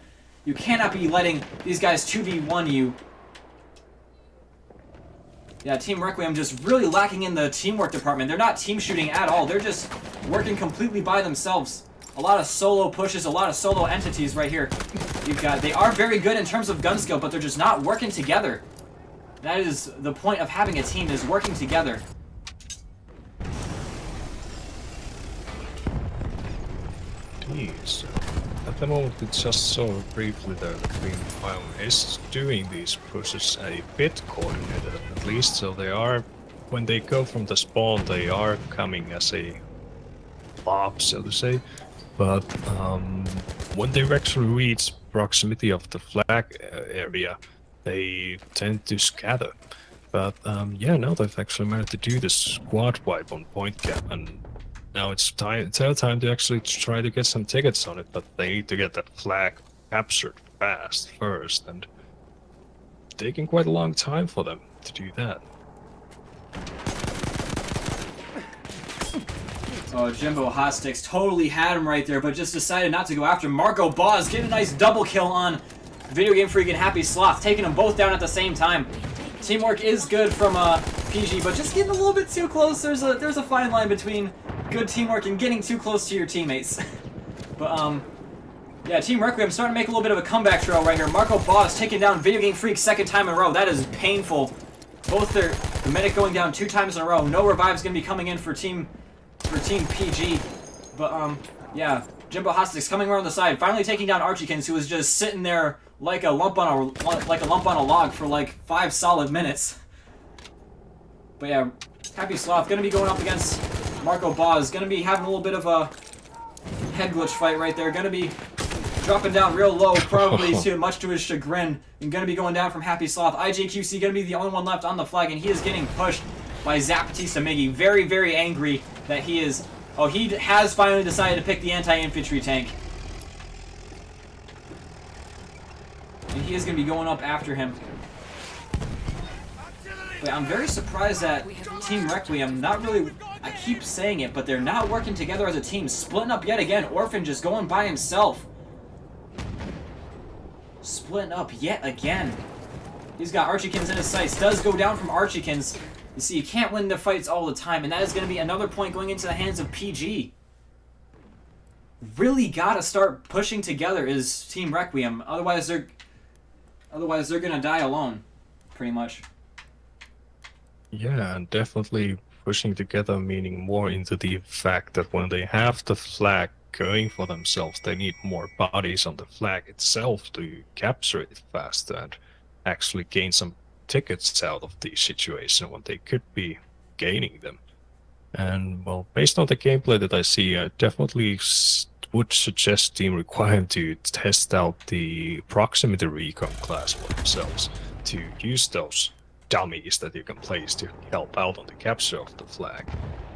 You cannot be letting these guys 2v1 you. Yeah, Team ReQuiem just really lacking in the teamwork department. They're not team shooting at all. They're just working completely by themselves. A lot of solo pushes, a lot of solo entities right here. They are very good in terms of gun skill, but they're just not working together. That is the point of having a team, is working together. Jeez. At the moment, it just saw briefly there that ReQuiem is doing these pushes a bit coordinated, at least. So they are, when they go from the spawn, they are coming as a blob, so to say. But when they actually reach proximity of the flag area, they tend to scatter. But yeah, now they've actually managed to do this squad wipe on point cap, and now it's their time to actually try to get some tickets on it, but they need to get that flag captured fast first, and taking quite a long time for them to do that. Oh, Jimbo Hotsticks totally had him right there, but just decided not to go after Marco Boz. Getting a nice double kill on Video Game Freak and Happy Sloth, taking them both down at the same time. Teamwork is good from PG, but just getting a little bit too close. There's a fine line between good teamwork and getting too close to your teammates. But yeah, Team ReQuiem starting to make a little bit of a comeback trail right here. Marco Boz taking down Video Game Freak second time in a row. That is painful. Both the medic going down 2 times in a row. No revives gonna be coming in for Team PG. But yeah, Jimbo Hotsticks coming around the side, finally taking down Archiekins, who was just sitting there like a lump on a log for like 5 solid minutes. But yeah, Happy Sloth gonna be going up against Marco Boz, gonna be having a little bit of a head glitch fight right there. Gonna be dropping down real low, probably much to his chagrin, and gonna be going down from Happy Sloth. IJQC gonna be the only one left on the flag, and he is getting pushed by Zapatista Miggy. Very, very angry that he is. Oh, he has finally decided to pick the anti-infantry tank. And he is going to be going up after him. But I'm very surprised that Team ReQuiem, not really, I keep saying it, but they're not working together as a team. Splitting up yet again. Orphan just going by himself. Splitting up yet again. He's got Archiekins in his sights. Does go down from Archiekins. You see, you can't win the fights all the time, and that is going to be another point going into the hands of PG. Really gotta start pushing together is Team ReQuiem. Otherwise they're gonna die alone, pretty much. Yeah, and definitely pushing together, meaning more into the fact that when they have the flag going for themselves, they need more bodies on the flag itself to capture it faster and actually gain some tickets out of the situation when they could be gaining them. And well, based on the gameplay that I see, I definitely would suggest Team ReQuiem to test out the proximity recon class for themselves, to use those dummies that you can place to help out on the capture of the flag.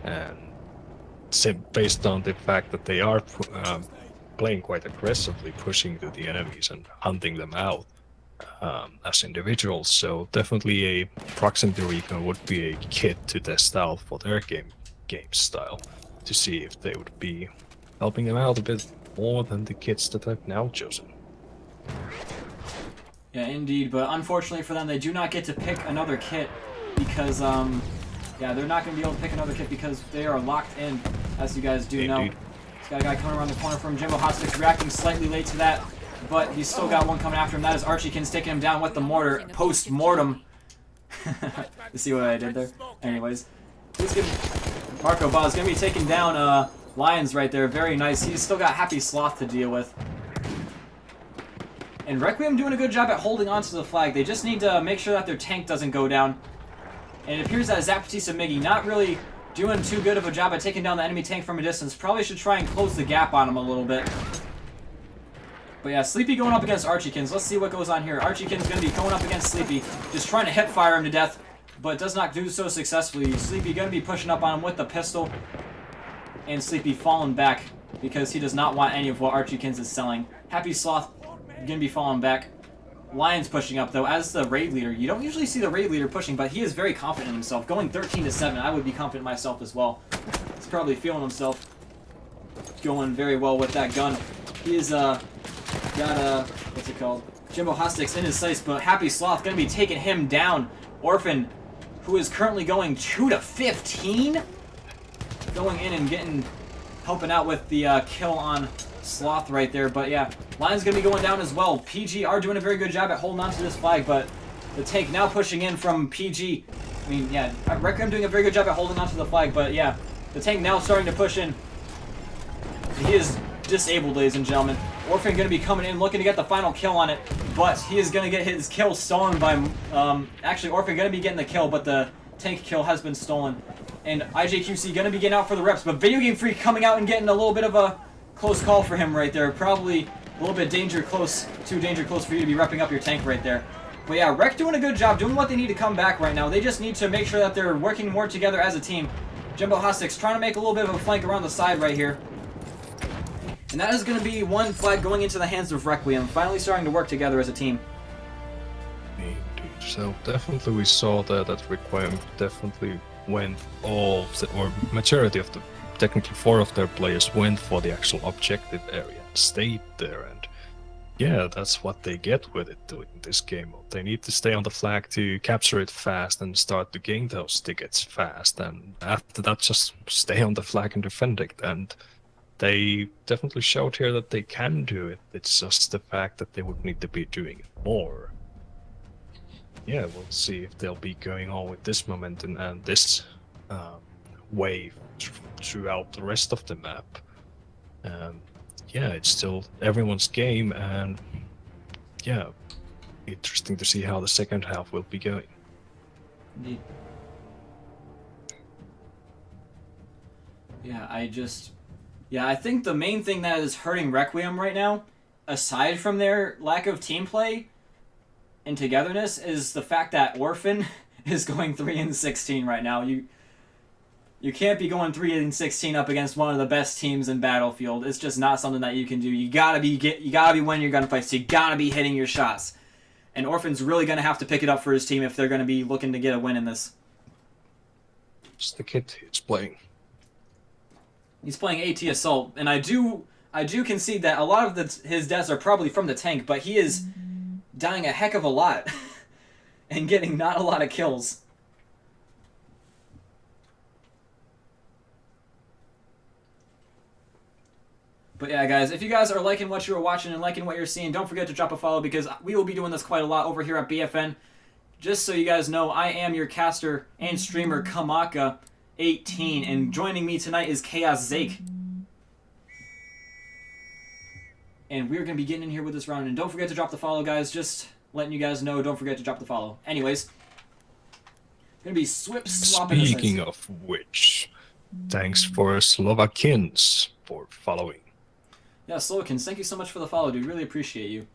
And based on the fact that they are playing quite aggressively, pushing to the enemies and hunting them out as individuals, so definitely a proximity recon would be a kit to test out for their game style, to see if they would be helping them out a bit more than the kits that I've now chosen. Yeah, indeed, but unfortunately for them, they do not get to pick another kit because, yeah, they're not going to be able to pick another kit because they are locked in, as you guys do know. He's got a guy coming around the corner from Jimbo Hotsticks, reacting slightly late to that, but he's still got one coming after him. That is Archiekins taking him down with the mortar, post-mortem. You see what I did there? Anyways, Marco Boz going to be taking down Lions right there. Very nice. He's still got Happy Sloth to deal with. And ReQuiem doing a good job at holding onto the flag. They just need to make sure that their tank doesn't go down. And it appears that Zapatista Miggy not really doing too good of a job at taking down the enemy tank from a distance. Probably should try and close the gap on him a little bit. But yeah, Sleepy going up against Archiekins. Let's see what goes on here. Archiekins going to be going up against Sleepy, just trying to hip fire him to death, but does not do so successfully. Sleepy going to be pushing up on him with the pistol, and Sleepy falling back because he does not want any of what Archiekins is selling. Happy Sloth going to be falling back. Lion's pushing up, though, as the raid leader. You don't usually see the raid leader pushing, but he is very confident in himself. Going 13-7, I would be confident myself as well. He's probably feeling himself going very well with that gun. He's got what's it called? Jimbo Hostix in his sights, but Happy Sloth going to be taking him down. Orphan, who is currently going 2-15, going in and helping out with the kill on Sloth right there. But yeah, Lion's going to be going down as well. PG are doing a very good job at holding on to this flag, but the tank now pushing in from PG. I mean, yeah, ReQuiem doing a very good job at holding on to the flag, but yeah, the tank now starting to push in. He is disabled, ladies and gentlemen. Orphan going to be coming in, looking to get the final kill on it, but he is going to get his kill stolen by, actually Orphan going to be getting the kill, but the tank kill has been stolen. And IJQC going to be getting out for the reps, but Video Game Freak coming out and getting a little bit of a close call for him right there. Probably a little bit too danger close for you to be repping up your tank right there. But yeah, Rec doing a good job, doing what they need to come back right now. They just need to make sure that they're working more together as a team. Jimbo Hostix trying to make a little bit of a flank around the side right here. And that is going to be one flag going into the hands of ReQuiem, finally starting to work together as a team. Indeed. So definitely we saw that ReQuiem definitely went or majority of the, technically 4 of their players went for the actual objective area and stayed there, and yeah, that's what they get with it in this game. They need to stay on the flag to capture it fast and start to gain those tickets fast, and after that just stay on the flag and defend it. And they definitely showed here that they can do it. It's just the fact that they would need to be doing it more. Yeah, we'll see if they'll be going on with this momentum and this wave throughout the rest of the map. Yeah, it's still everyone's game, and yeah, interesting to see how the second half will be going. Indeed. Yeah, I think the main thing that is hurting ReQuiem right now, aside from their lack of team play and togetherness, is the fact that Orphan is going 3-16 right now. You can't be going 3-16 up against one of the best teams in Battlefield. It's just not something that you can do. You gotta be winning your gunfights. You gotta be hitting your shots. And Orphan's really gonna have to pick it up for his team if they're gonna be looking to get a win in this. It's the kid he's playing. He's playing AT Assault, and I do concede that a lot of his deaths are probably from the tank, but he is dying a heck of a lot and getting not a lot of kills. But yeah, guys, if you guys are liking what you're watching and liking what you're seeing, don't forget to drop a follow, because we will be doing this quite a lot over here at BFN. Just so you guys know, I am your caster and streamer, Kamaka18, and joining me tonight is ChaosZake. And we're going to be getting in here with this round. And don't forget to drop the follow, guys. Just letting you guys know, don't forget to drop the follow. Anyways, going to be swapping. Speaking of which, thanks for Slovakins for following. Yeah, Slovakins, thank you so much for the follow, dude. Really appreciate you.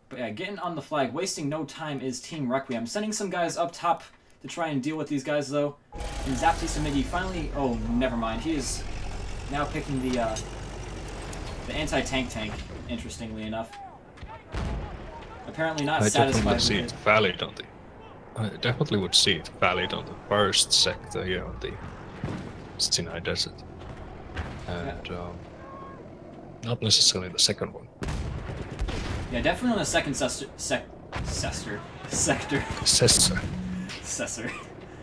But yeah, getting on the flag, wasting no time is Team ReQuiem. Sending some guys up top to try and deal with these guys, though. And Zapti Samigi finally... Oh, never mind. He is now picking the anti-tank tank, interestingly enough. Apparently not satisfied with it. Valid on the... I definitely would see it valid on the first sector here on the Sinai Desert. And not necessarily the second one. Yeah, definitely on the second sector.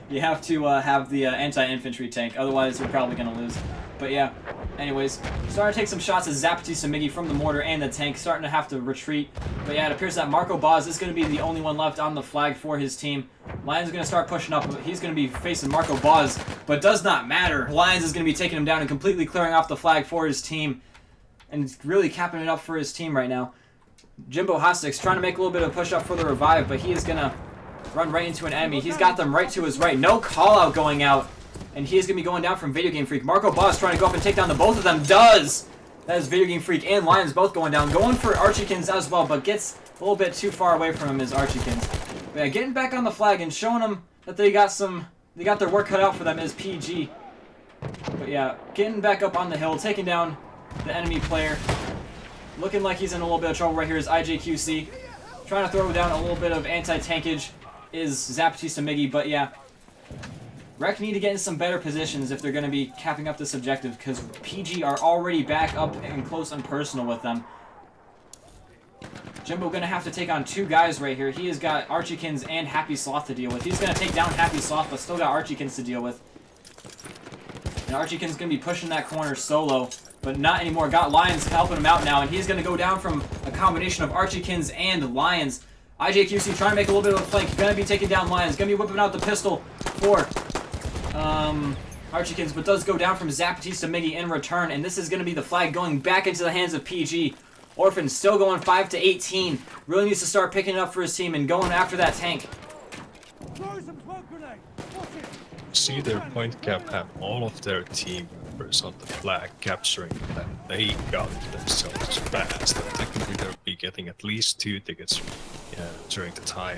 You have to have the anti-infantry tank, otherwise you're probably going to lose. But yeah, anyways, starting to take some shots at Zapti Samigi from the mortar and the tank, starting to have to retreat. But yeah, it appears that Marco Boz is going to be the only one left on the flag for his team. Lions is going to start pushing up. He's going to be facing Marco Boz, but does not matter. Lions is going to be taking him down and completely clearing off the flag for his team, and really capping it up for his team right now. Jimbo Hostix trying to make a little bit of a push up for the revive, but he is going to run right into an enemy. He's got them right to his right. No call out going out. And he is going to be going down from Video Game Freak. Marco Boss trying to go up and take down the both of them. Does! That is Video Game Freak and Lions both going down. Going for Archiekins as well, but gets a little bit too far away from him is Archiekins. But yeah, getting back on the flag and showing them that they got their work cut out for them is PG. But yeah, getting back up on the hill, taking down the enemy player. Looking like he's in a little bit of trouble right here is IJQC. Trying to throw down a little bit of anti-tankage is Zapatista Miggy, but yeah. Rec need to get in some better positions if they're going to be capping up this objective, because PG are already back up and close and personal with them. Jimbo going to have to take on two guys right here. He has got Archiekins and Happy Sloth to deal with. He's going to take down Happy Sloth, but still got Archiekins to deal with. And Archiekins going to be pushing that corner solo, but not anymore. Got Lions helping him out now, and he's going to go down from a combination of Archiekins and Lions. IJQC trying to make a little bit of a flank. Going to be taking down Lions. Going to be whipping out the pistol for Archiekins, but does go down from Zapatista Miggy in return, and this is going to be the flag going back into the hands of PG. Orphan still going 5 to 18. Really needs to start picking it up for his team and going after that tank. See their point cap have all of their team members on the flag capturing them. They got themselves fast. And technically they'll be getting at least 2 tickets during the time.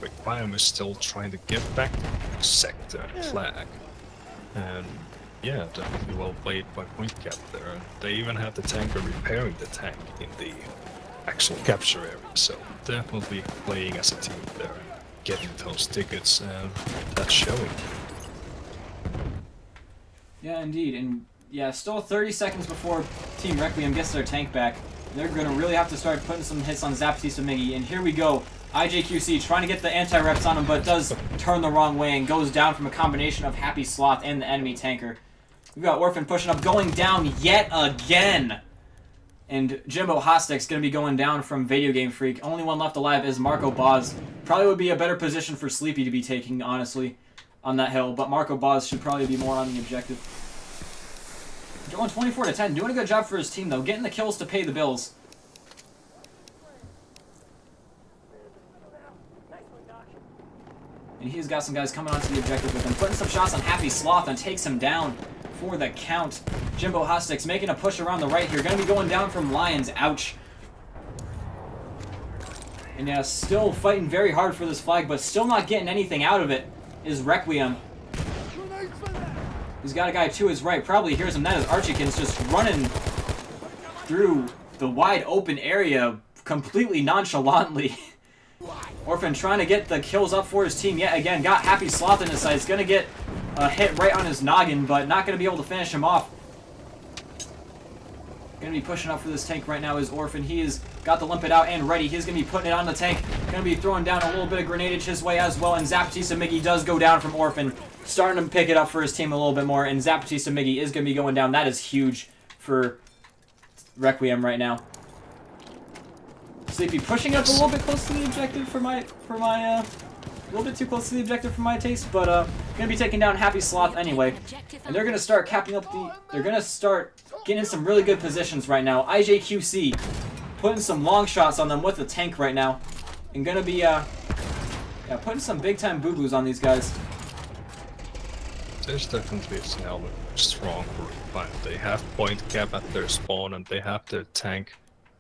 ReQuiem is still trying to get back to the sector and flag. And yeah, definitely well played by point cap there. And they even had the tanker repairing the tank in the actual capture area. So definitely playing as a team there and getting those tickets, and that's showing. Yeah, indeed. And yeah, still 30 seconds before Team ReQuiem gets their tank back. They're going to really have to start putting some hits on Zapatista Miggy. And here we go. IJQC trying to get the anti-reps on him, but does turn the wrong way and goes down from a combination of Happy Sloth and the enemy tanker. We've got Orphan pushing up, going down yet again. And Jimbo Hostek's going to be going down from Video Game Freak. Only one left alive is Marco Boz. Probably would be a better position for Sleepy to be taking, honestly, on that hill. But Marco Boz should probably be more on the objective. Going 24 to 10. Doing a good job for his team, though. Getting the kills to pay the bills. And he's got some guys coming onto the objective with him. Putting some shots on Happy Sloth and takes him down for the count. Jimbo Hostek's making a push around the right here. Going to be going down from Lions. Ouch. And yeah, still fighting very hard for this flag, but still not getting anything out of it is ReQuiem. He's got a guy to his right. Probably hears him. That is Archiekins just running through the wide open area completely nonchalantly. Orphan trying to get the kills up for his team yet again. Got Happy Sloth in his sights. Going to get a hit right on his noggin, but not going to be able to finish him off. Going to be pushing up for this tank right now is Orphan. He has got the limpet out and ready. He's going to be putting it on the tank. Going to be throwing down a little bit of grenadage his way as well. And Zapatista Miggy does go down from Orphan. Starting to pick it up for his team a little bit more. And Zapatista Miggy is going to be going down. That is huge for ReQuiem right now. Sleepy pushing up a little bit close to the objective for my a little bit too close to the objective for my taste, but gonna be taking down Happy Sloth anyway, and they're gonna start capping up they're gonna start getting in some really good positions right now. IJQC putting some long shots on them with the tank right now, and gonna be putting some big time boo boos on these guys. There's definitely a now strong for ReQuiem. They have point cap at their spawn and they have their tank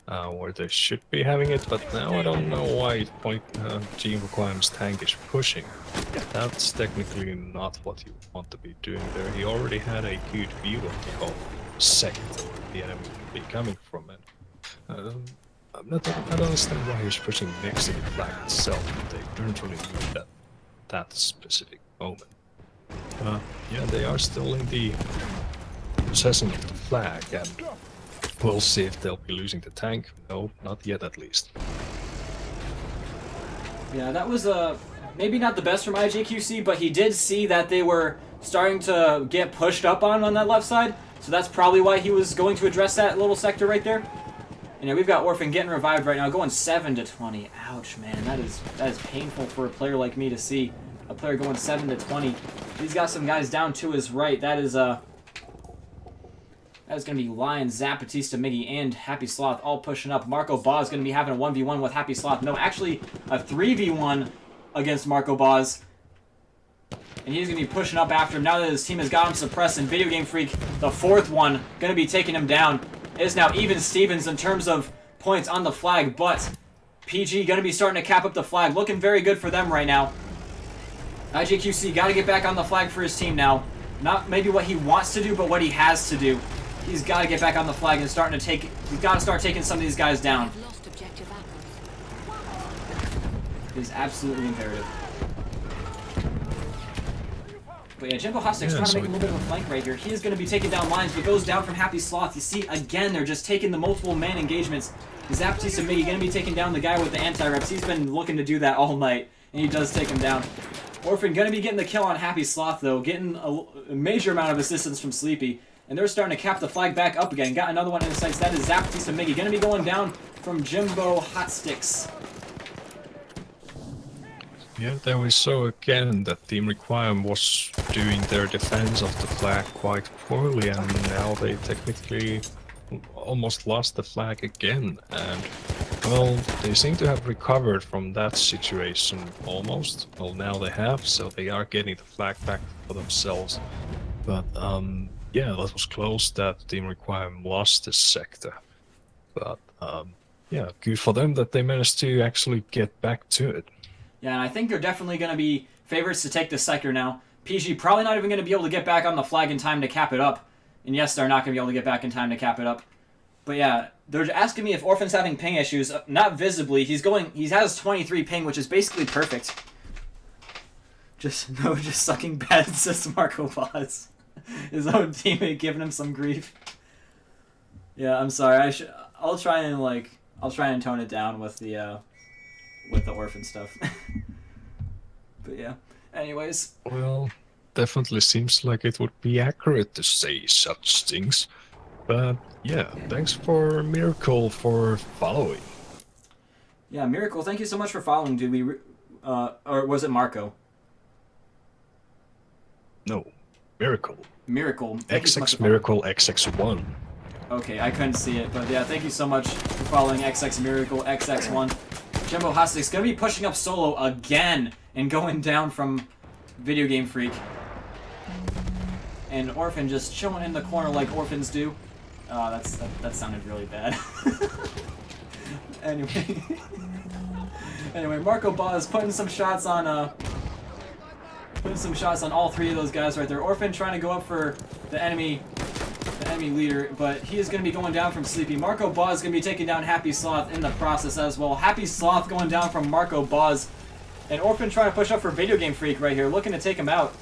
where they should be having it, but now I don't know why Team ReQuiem's tank is pushing. That's technically not what you want to be doing there. He already had a good view of the whole sector the enemy would be coming from it. I don't understand why he's pushing next to the flag itself. They don't really need that specific moment. Yeah, they are still in the possession of the flag, and we'll see if they'll be losing the tank. No, not yet at least. Yeah, that was maybe not the best from IJQC, but he did see that they were starting to get pushed up on that left side, so that's probably why he was going to address that little sector right there. And yeah, we've got Orphan getting revived right now, going 7 to 20. Ouch, man, that is painful for a player like me to see. A player going 7 to 20. He's got some guys down to his right. That is going to be Lions, Zapatista, Miggy, and Happy Sloth all pushing up. Marco Ba is going to be having a 1v1 with Happy Sloth. No, actually a 3v1 against Marco Boz. And he's going to be pushing up after him now that his team has got him suppressed. And Video Game Freak, the fourth one, going to be taking him down. It is now even Stevens in terms of points on the flag, but PG going to be starting to cap up the flag. Looking very good for them right now. IJQC got to get back on the flag for his team now. Not maybe what he wants to do, but what he has to do. He's got to get back on the flag and starting to take. He's got to start taking some of these guys down. Lost objective apples. It is absolutely imperative. But yeah, Jimbo Hostek's trying to make a little bit of a flank right here. He is going to be taking down lines, but goes down from Happy Sloth. You see, again, they're just taking the multiple man engagements. Zapatista Miggy going to be taking down the guy with the anti-reps. He's been looking to do that all night, and he does take him down. Orphan going to be getting the kill on Happy Sloth, though, getting a major amount of assistance from Sleepy. And they're starting to cap the flag back up again. Got another one in the sights. That is Zapatista Miggy. Going to be going down from Jimbo Hotsticks. Yeah, there we saw again that Team ReQuiem was doing their defense of the flag quite poorly, and now they technically almost lost the flag again. And, well, they seem to have recovered from that situation almost. Well, now they have, so they are getting the flag back for themselves. But, yeah, that was close that Team ReQuiem lost this sector. But, yeah, good for them that they managed to actually get back to it. Yeah, and I think they're definitely going to be favorites to take this sector now. PG probably not even going to be able to get back on the flag in time to cap it up. And yes, they're not going to be able to get back in time to cap it up. But yeah, they're asking me if Orphan's having ping issues. Not visibly. He has 23 ping, which is basically perfect. Just sucking bad, says Marco Boz. His own teammate giving him some grief. Yeah, I'm sorry. I'll try and tone it down with the Orphan stuff. But yeah, anyways. Well, definitely seems like it would be accurate to say such things. But yeah, thanks for Miracle for following. Yeah, Miracle, thank you so much for following, dude. Or was it Marco? No, Miracle. Miracle. XX Miracle XX1. Okay, I couldn't see it, but yeah, thank you so much for following XX Miracle XX1. Jumbo Hostek's gonna be pushing up solo again and going down from Video Game Freak. And Orphan just chilling in the corner like orphans do. That sounded really bad. Anyway, Marco Boz putting some shots on all three of those guys right there. Orphan trying to go up for the enemy leader, but he is going to be going down from Sleepy. Marco Boz is going to be taking down Happy Sloth in the process as well. Happy Sloth going down from Marco Boz. And Orphan trying to push up for Video Game Freak right here, looking to take him out.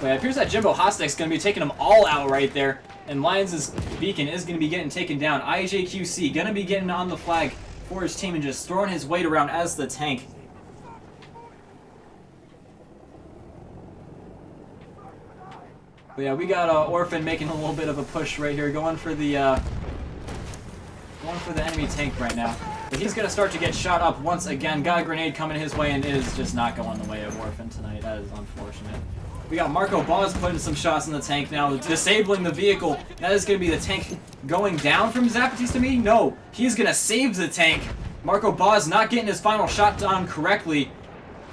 But it appears that Jimbo Hostek's going to be taking them all out right there. And Lions' Beacon is going to be getting taken down. IJQC going to be getting on the flag for his team and just throwing his weight around as the tank. But yeah, we got Orphan making a little bit of a push right here, going for the enemy tank right now. But he's going to start to get shot up once again. Got a grenade coming his way, and it is just not going the way of Orphan tonight. That is unfortunate. We got Marco Boz putting some shots in the tank now, disabling the vehicle. That is going to be the tank going down from Zapatista Me? No, he's going to save the tank. Marco Boz not getting his final shot done correctly.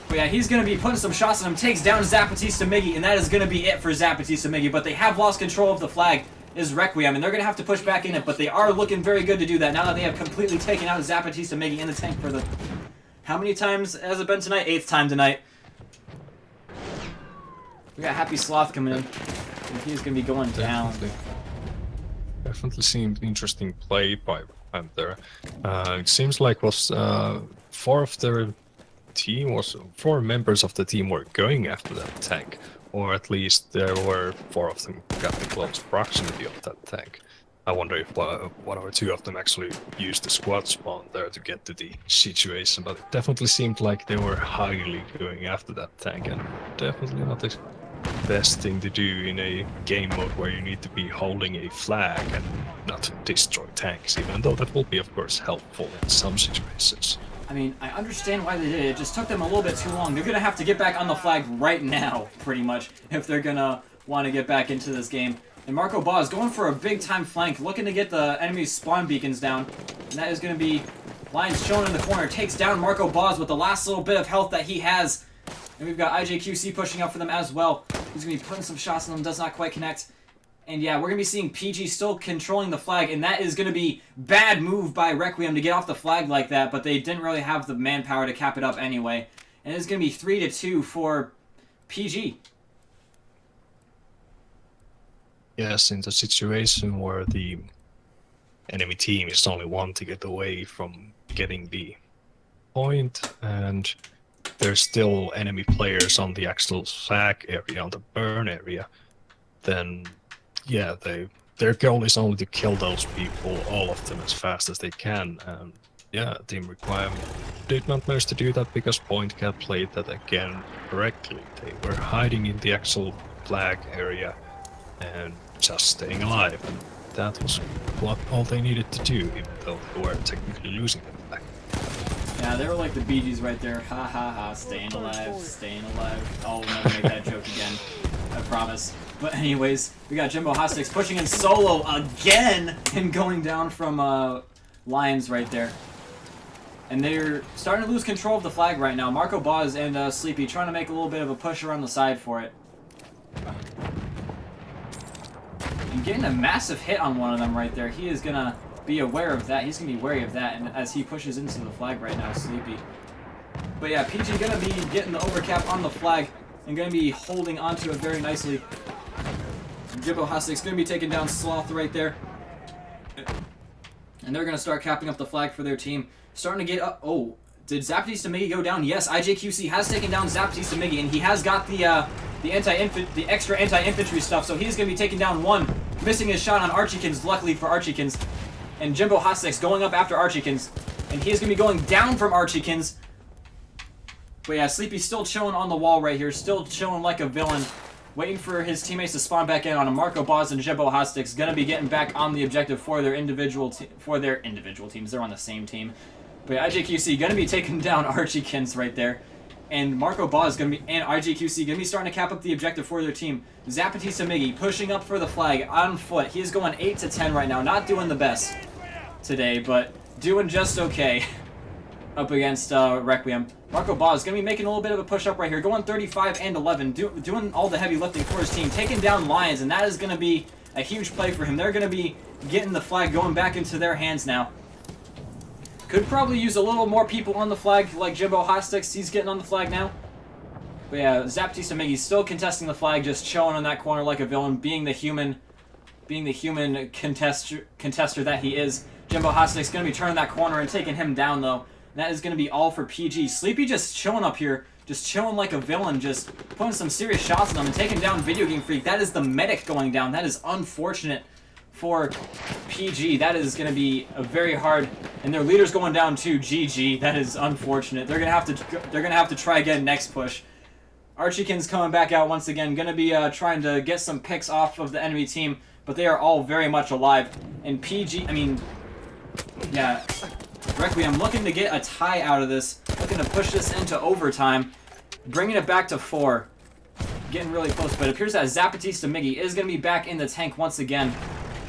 But yeah, he's going to be putting some shots on him. Takes down Zapatista Miggy, and that is going to be it for Zapatista Miggy. But they have lost control of the flag, is ReQuiem, and they're going to have to push back in it. But they are looking very good to do that now that they have completely taken out Zapatista Miggy in the tank for the... How many times has it been tonight? 8th time tonight. We got Happy Sloth coming in. And he's going to be going down. Definitely seemed interesting play by ReQuiem there. It seems like was four members of the team were going after that tank, or at least there were 4 of them got in close proximity of that tank. I wonder if one or two of them actually used the squad spawn there to get to the situation, but it definitely seemed like they were highly going after that tank, and definitely not the best thing to do in a game mode where you need to be holding a flag and not destroy tanks, even though that will be of course helpful in some situations. I mean, I understand why they did it. It just took them a little bit too long. They're going to have to get back on the flag right now, pretty much, if they're going to want to get back into this game. And Marco Boz going for a big-time flank, looking to get the enemy's spawn beacons down. And that is going to be Lions shown in the corner, takes down Marco Boz with the last little bit of health that he has. And we've got IJQC pushing up for them as well. He's going to be putting some shots on them, does not quite connect. And yeah, we're going to be seeing PG still controlling the flag, and that is going to be bad move by ReQuiem to get off the flag like that, but they didn't really have the manpower to cap it up anyway. And it's going to be 3-2 for PG. Yes, in the situation where the enemy team is only one to get away from getting the point, and there's still enemy players on the actual flag area, on the burn area, then yeah, their goal is only to kill those people, all of them, as fast as they can. And yeah, Team ReQuiem did not manage to do that because PointCat played that again correctly. They were hiding in the actual flag area and just staying alive. And that was what all they needed to do, even though they were technically losing the flag. Yeah, they were like the Bee Gees right there. Ha ha ha, staying alive, staying alive. I'll never make that joke again, I promise. But anyways, we got Jimbo Hostix pushing in solo again and going down from Lions right there. And they're starting to lose control of the flag right now. Marco Boz and Sleepy trying to make a little bit of a push around the side for it. And getting a massive hit on one of them right there. He is going to be aware of that. He's going to be wary of that, and as he pushes into the flag right now, Sleepy. But yeah, PG going to be getting the overcap on the flag and going to be holding onto it very nicely. Jimbo Hostik's going to be taking down Sloth right there. And they're going to start capping up the flag for their team. Starting to get up. Oh, did Zapatista Miggy go down? Yes, IJQC has taken down Zapatista Miggy, and he has got the extra anti-infantry stuff, so he's going to be taking down one. Missing his shot on Archiekins, luckily for Archiekins. And Jimbo Hostik's going up after Archiekins. And he's going to be going down from Archiekins. But yeah, Sleepy's still chilling on the wall right here. Still chilling like a villain. Waiting for his teammates to spawn back in on him. Marco Boz and Jimbo Hostik's going to be getting back on the objective for their individual teams. They're on the same team. But yeah, IJQC going to be taking down Archiekins right there. And Marco Boz going to be, and IJQC going to be starting to cap up the objective for their team. Zapatista Miggy pushing up for the flag on foot. He is going 8-10 right now. Not doing the best today, but doing just okay up against ReQuiem. Marco Boz going to be making a little bit of a push up right here, going 35-11, doing all the heavy lifting for his team, taking down Lions, and that is going to be a huge play for him. They're going to be getting the flag going back into their hands now. Could probably use a little more people on the flag, like Jimbo Hostix. He's getting on the flag now. But yeah, Zapatista Miggy's still contesting the flag, just chilling in that corner like a villain, being the human contester that he is. Jimbo Hostik's going to be turning that corner and taking him down, though. And that is going to be all for PG. Sleepy just chilling up here, just chilling like a villain, just putting some serious shots on them and taking down Video Game Freak. That is the medic going down. That is unfortunate for PG. That is going to be a very hard, and their leader's going down too. GG. That is unfortunate. They're going to have to try again next push. Archiekins coming back out once again, going to be trying to get some picks off of the enemy team, but they are all very much alive. And PG, yeah, ReQuiem looking to get a tie out of this, looking to push this into overtime, bringing it back to 4. Getting really close, but it appears that Zapatista Miggy is going to be back in the tank once again.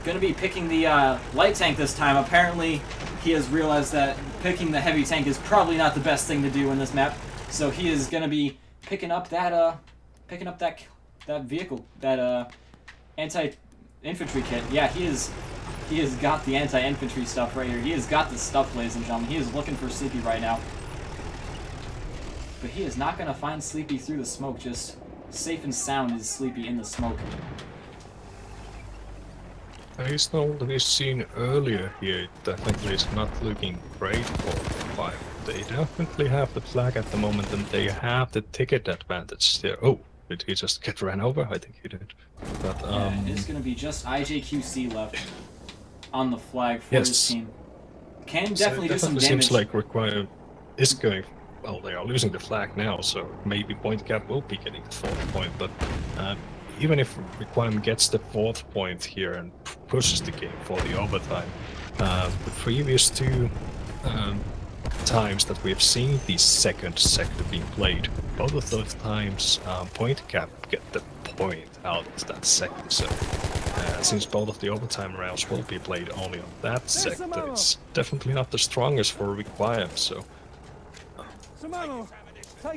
Going to be picking the light tank this time. Apparently, he has realized that picking the heavy tank is probably not the best thing to do in this map. So he is going to be picking up that vehicle, that anti-infantry kit. Yeah, he has got the anti-infantry stuff right here. He has got the stuff, ladies and gentlemen. He is looking for Sleepy right now. But he is not going to find Sleepy through the smoke. Just safe and sound is Sleepy in the smoke. Based on what we've seen earlier here, it definitely is not looking great for 5. They definitely have the flag at the moment, and they have the ticket advantage there. Oh, did he just get ran over? I think he did. But yeah, it's going to be just IJQC left on the flag for his team. Can definitely do some damage. Seems like ReQuiem is going. Well, they are losing the flag now, so maybe PointCat will be getting the 4th point. But even if ReQuiem gets the 4th point here and pushes the game for the overtime, the previous 2 times that we've seen the second sector being played, both of those times PointCat get the point out of that second. So Since both of the overtime rounds will be played only on that sector, it's definitely not the strongest for ReQuiem, so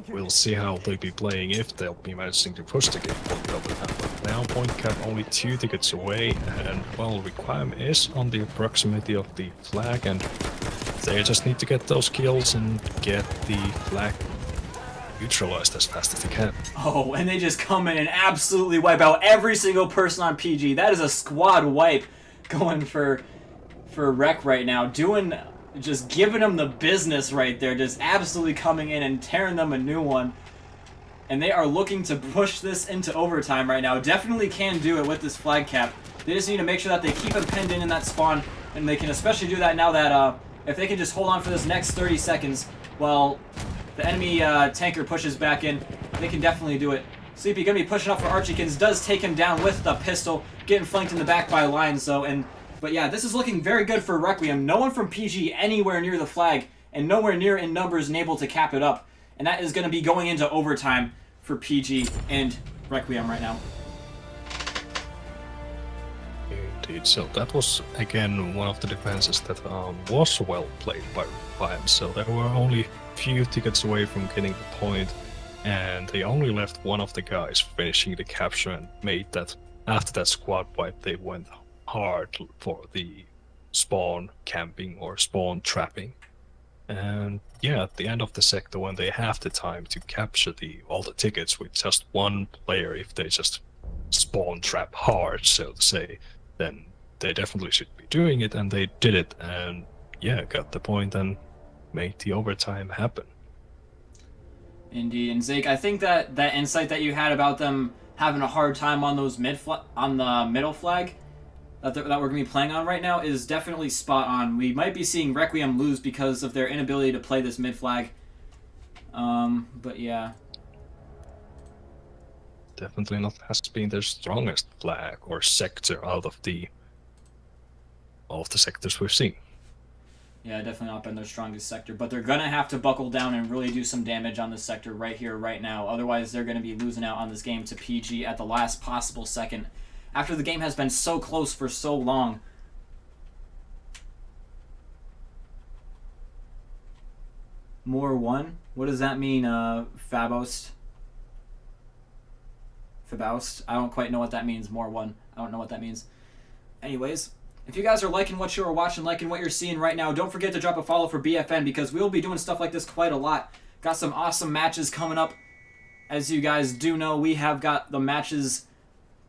we'll see how they'll be playing, if they'll be managing to push the game for the overtime. But now point cap only 2 tickets away, and well, ReQuiem is on the proximity of the flag, and they just need to get those kills and get the flag neutralized as fast as they can. Oh, and they just come in and absolutely wipe out every single person on PG. That is a squad wipe going for Rec right now. Just giving them the business right there. Just absolutely coming in and tearing them a new one. And they are looking to push this into overtime right now. Definitely can do it with this flag cap. They just need to make sure that they keep them pinned in that spawn. And they can especially do that now that if they can just hold on for this next 30 seconds while the enemy tanker pushes back in, they can definitely do it. Sleepy gonna be pushing up for Archykins, does take him down with the pistol, getting flanked in the back by Lions though, but yeah, this is looking very good for ReQuiem. No one from PG anywhere near the flag, and nowhere near in numbers and able to cap it up. And that is gonna be going into overtime for PG and ReQuiem right now. Indeed, so that was again one of the defenses that was well played by ReQuiem. So they were only few tickets away from getting the point, and they only left one of the guys finishing the capture, and made that after that squad wipe they went hard for the spawn camping or spawn trapping. And yeah, at the end of the sector, when they have the time to capture all the tickets with just one player, if they just spawn trap hard, so to say, then they definitely should be doing it, and they did it, and yeah, got the point and made the overtime happen. Indeed, and Zake, I think that insight that you had about them having a hard time on those on the middle flag that we're going to be playing on right now is definitely spot on. We might be seeing ReQuiem lose because of their inability to play this mid flag. But yeah. Definitely not has been their strongest flag or sector out of all of the sectors we've seen. Yeah, definitely not been their strongest sector, but they're going to have to buckle down and really do some damage on this sector right here, right now. Otherwise, they're going to be losing out on this game to PG at the last possible second. After the game has been so close for so long. More one? What does that mean, Faboust? Faboust? I don't quite know what that means. More one. I don't know what that means. Anyways, if you guys are liking what you are watching, liking what you're seeing right now, don't forget to drop a follow for BFN, because we will be doing stuff like this quite a lot. Got some awesome matches coming up. As you guys do know, we have got the matches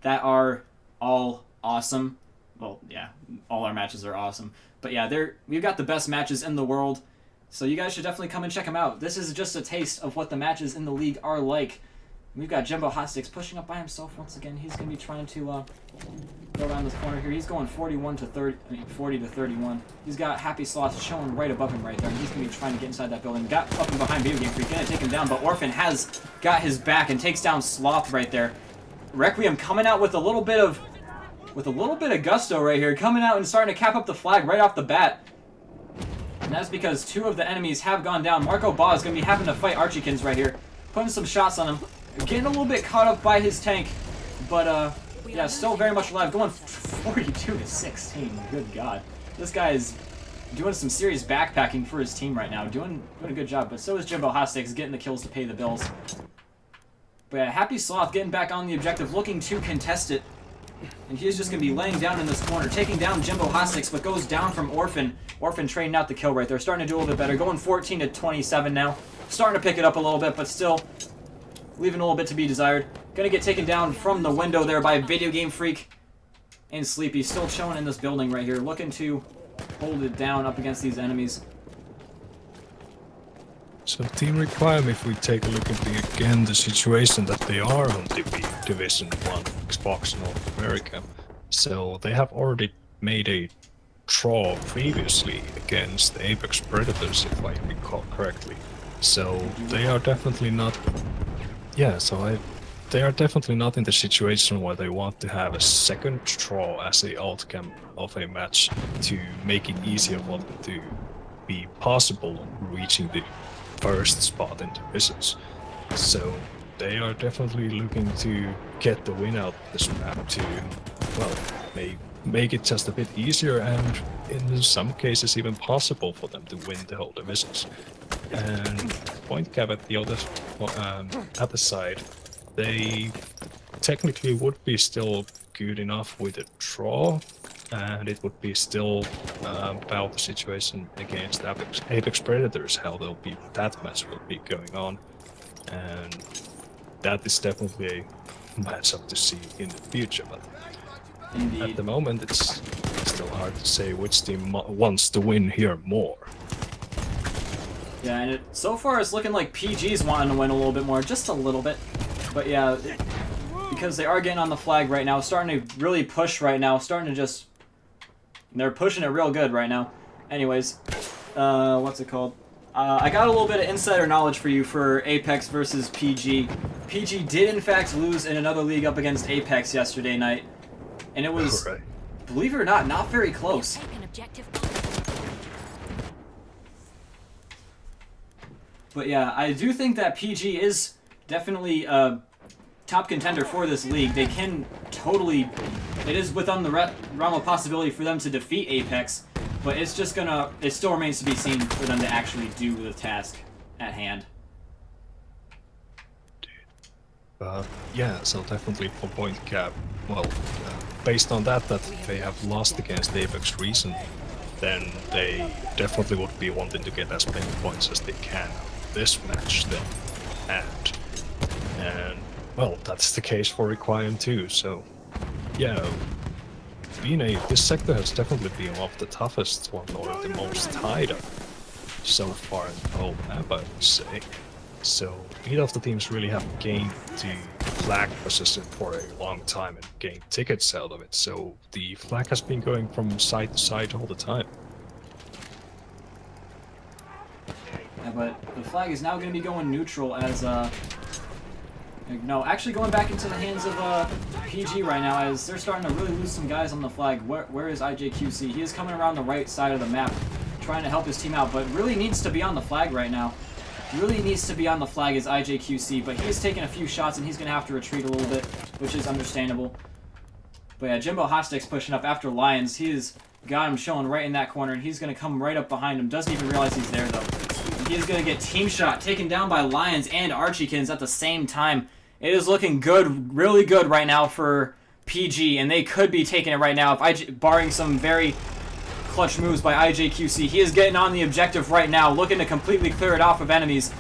that are all awesome. Well, yeah, all our matches are awesome. But yeah, we've got the best matches in the world, so you guys should definitely come and check them out. This is just a taste of what the matches in the league are like. We've got Jimbo Hotsticks pushing up by himself once again. He's going to be trying to go around this corner here. He's going 40 to 31. He's got Happy Sloth chilling right above him right there, and he's going to be trying to get inside that building. Got up and behind Video Game Freak, going to take him down, but Orphan has got his back and takes down Sloth right there. ReQuiem coming out with a little bit of gusto right here, coming out and starting to cap up the flag right off the bat. And that's because two of the enemies have gone down. Marco Ba is going to be having to fight Archykins right here, putting some shots on him. Getting a little bit caught up by his tank, but yeah, still very much alive. Going 42 to 16. Good God, this guy is doing some serious backpacking for his team right now. Doing a good job, but so is Jimbo Hotsticks, getting the kills to pay the bills. But yeah, Happy Sloth getting back on the objective, looking to contest it, and he's just gonna be laying down in this corner, taking down Jimbo Hotsticks, but goes down from Orphan. Orphan trading out the kill right there, starting to do a little bit better. Going 14 to 27 now, starting to pick it up a little bit, but still leaving a little bit to be desired. Gonna get taken down from the window there by Video Game Freak and Sleepy. Still chilling in this building right here, looking to hold it down up against these enemies. So Team ReQuiem, if we take a look at the situation that they are on the Division 1 Xbox North America. So they have already made a draw previously against the Apex Predators, if I recall correctly. So they are definitely not... Yeah, so they are definitely not in the situation where they want to have a second draw as a outcome of a match to make it easier for them to be possible reaching the first spot in divisions. So they are definitely looking to get the win out of this map to well, may make it just a bit easier and in some cases even possible for them to win the whole divisions. And point cap at the other side, they technically would be still good enough with a draw, and it would be still about the situation against Apex Predators, how that match will be going on, and that is definitely a matchup to see in the future. But Indeed. at the moment, it's still hard to say which team wants to win here more. Yeah, and so far it's looking like PG's wanting to win a little bit more, just a little bit. But yeah, because they are getting on the flag right now, starting to really push right now, they're pushing it real good right now. Anyways, what's it called? I got a little bit of insider knowledge for you for Apex versus PG. PG did in fact lose in another league up against Apex yesterday night, and it was, Right. believe it or not very close. Taken objective butter. But yeah, I do think that PG is definitely a top contender for this league. They can totally... It is within the realm of possibility for them to defeat Apex, but it's just gonna... It still remains to be seen for them to actually do the task at hand. Yeah, so definitely for point cap, well, based on that they have lost against Apex recently, then they definitely would be wanting to get as many points as they can out of this match then. And well, that's the case for ReQuiem too, so yeah, this sector has definitely been one of the toughest one, or the most tied up so far in the whole map, I would say. So neither of the teams really have gained the flag position for a long time and gained tickets out of it, so the flag has been going from side to side all the time. Yeah, but the flag is now going to be going neutral as, no, actually going back into the hands of PG right now, as they're starting to really lose some guys on the flag. Where is IJQC? He is coming around the right side of the map, trying to help his team out, but really needs to be on the flag right now. Really needs to be on the flag as IJQC, but he is taking a few shots and he's going to have to retreat a little bit, which is understandable. But yeah, Jimbo Hostek's pushing up after Lions. He's got him showing right in that corner, and he's going to come right up behind him. Doesn't even realize he's there, though. He's going to get team shot, taken down by Lions and Archiekins at the same time. It is looking good, really good right now for PG, and they could be taking it right now, if barring some very clutch moves by IJQC. He is getting on the objective right now, looking to completely clear it off of enemies.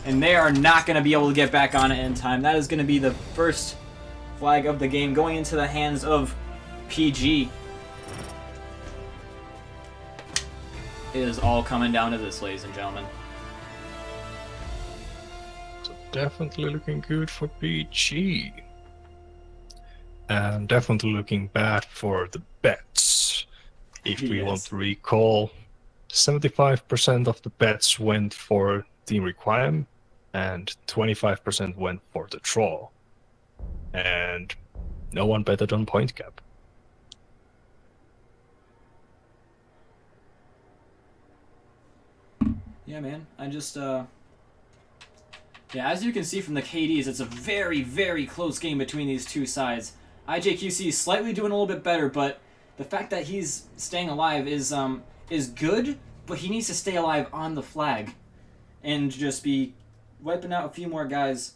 And they are not going to be able to get back on it in time. That is going to be the first flag of the game going into the hands of PG. It is all coming down to this, ladies and gentlemen. So definitely looking good for PG. And definitely looking bad for the bets. If we want to recall, 75% of the bets went for Team ReQuiem, and 25% went for the draw. And no one betted on point cap. Yeah, man. I just, yeah, as you can see from the KDs, it's a very, very close game between these two sides. IJQC is slightly doing a little bit better, but the fact that he's staying alive is good, but he needs to stay alive on the flag and just be wiping out a few more guys.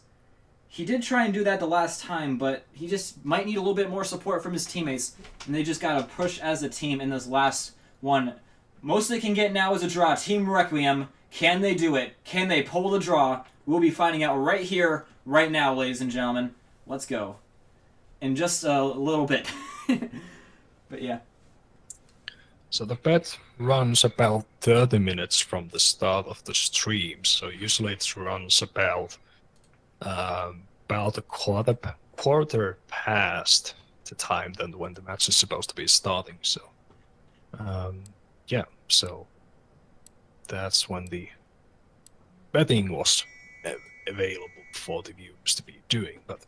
He did try and do that the last time, but he just might need a little bit more support from his teammates, and they just got to push as a team in this last one. Most they can get now is a draw. Team ReQuiem, can they do it? Can they pull the draw? We'll be finding out right here, right now, ladies and gentlemen. Let's go. In just a little bit. But yeah. So the bet runs about 30 minutes from the start of the stream. So usually it runs about a quarter past the time than when the match is supposed to be starting. So yeah, so that's when the betting was available for the viewers to be doing. But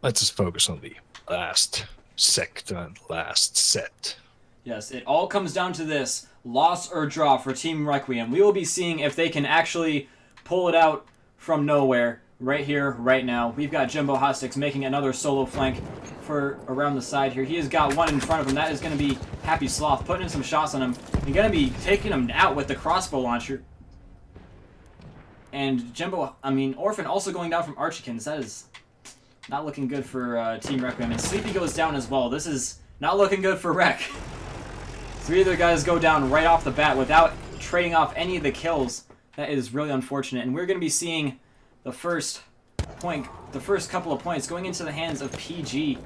let's just focus on the last sector and last set. Yes, it all comes down to this. Loss or draw for Team ReQuiem. We will be seeing if they can actually pull it out from nowhere right here, right now. We've got Jimbo Hostek's making another solo flank for around the side here. He has got one in front of him. That is going to be Happy Sloth, putting in some shots on him. And going to be taking him out with the crossbow launcher. And Orphan also going down from Archikins. That is not looking good for Team ReQuiem. And Sleepy goes down as well. This is not looking good for Rek. Three of their guys go down right off the bat without trading off any of the kills. That is really unfortunate. And we're going to be seeing the first couple of points going into the hands of PG.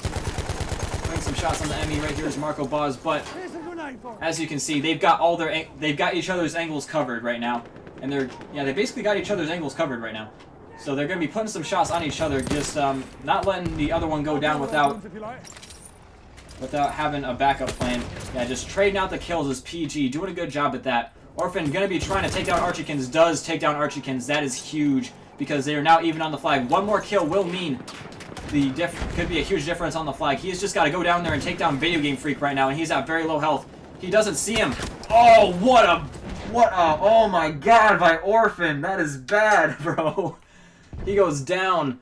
Putting some shots on the enemy right here is Marco Boz, but as you can see, they've got each other's angles covered right now. And they basically got each other's angles covered right now. So they're going to be putting some shots on each other, just not letting the other one go down without having a backup plan. Yeah, just trading out the kills is PG, doing a good job at that. Orphan going to be trying to take down Archikins, does take down Archikins. That is huge because they are now even on the flag. One more kill will mean could be a huge difference on the flag. He's just got to go down there and take down Video Game Freak right now, and he's at very low health. He doesn't see him. Oh, oh my god, by Orphan. That is bad, bro. He goes down.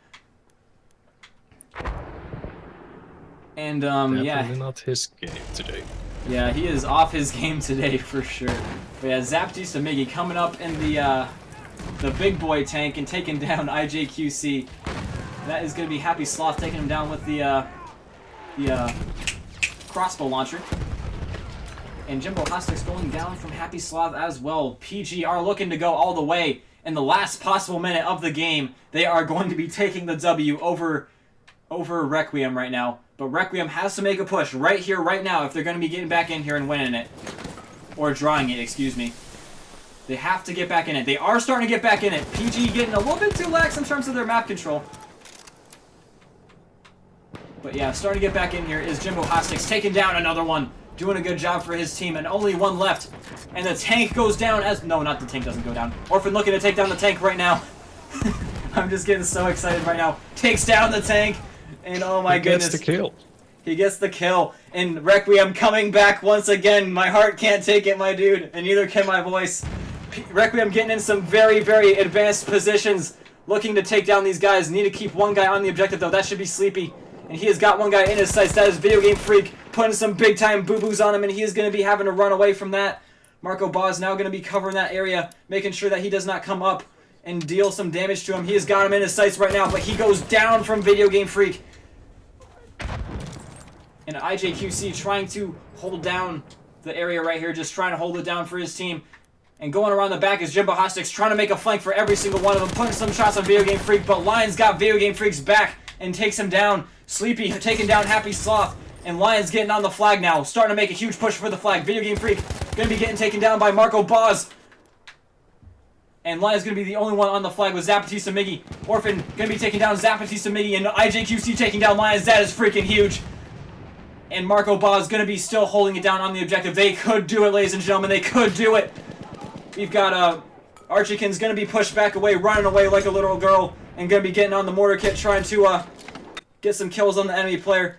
And, Definitely not his game today. Yeah, he is off his game today for sure. But yeah, Zaptista Miggy coming up in the big boy tank and taking down IJQC. That is going to be Happy Sloth taking him down with the crossbow launcher. And Jimbo Hostic's going down from Happy Sloth as well. PG are looking to go all the way. In the last possible minute of the game, they are going to be taking the W over ReQuiem right now. But ReQuiem has to make a push right here, right now, if they're going to be getting back in here and winning it. Or drawing it, excuse me. They have to get back in it. They are starting to get back in it. PG getting a little bit too lax in terms of their map control. But yeah, starting to get back in here is Jimbo Hostix taking down another one. Doing a good job for his team, and only one left. And the tank goes down as... No, not the tank doesn't go down. Orphan looking to take down the tank right now. I'm just getting so excited right now. Takes down the tank, and oh my goodness. He gets the kill. He gets the kill. And ReQuiem coming back once again. My heart can't take it, my dude, and neither can my voice. ReQuiem getting in some very, very advanced positions. Looking to take down these guys. Need to keep one guy on the objective, though. That should be Sleepy. And he has got one guy in his sights. That is Video Game Freak, putting some big-time boo-boos on him, and he is going to be having to run away from that. Marco Boz now going to be covering that area, making sure that he does not come up and deal some damage to him. He has got him in his sights right now, but he goes down from Video Game Freak. And IJQC trying to hold down the area right here, just trying to hold it down for his team. And going around the back is Jimbo Hostix, trying to make a flank for every single one of them, putting some shots on Video Game Freak, but Lions got Video Game Freak's back and takes him down. Sleepy taking down Happy Sloth, and Lions getting on the flag now, starting to make a huge push for the flag. Video Game Freak going to be getting taken down by Marco Boz. And Lions going to be the only one on the flag with Zapatista Miggy. Orphan going to be taking down Zapatista Miggy, and IJQC taking down Lions. That is freaking huge. And Marco Boz going to be still holding it down on the objective. They could do it, ladies and gentlemen. They could do it. We've got Archikins going to be pushed back away, running away like a little girl, and going to be getting on the mortar kit, trying to get some kills on the enemy player.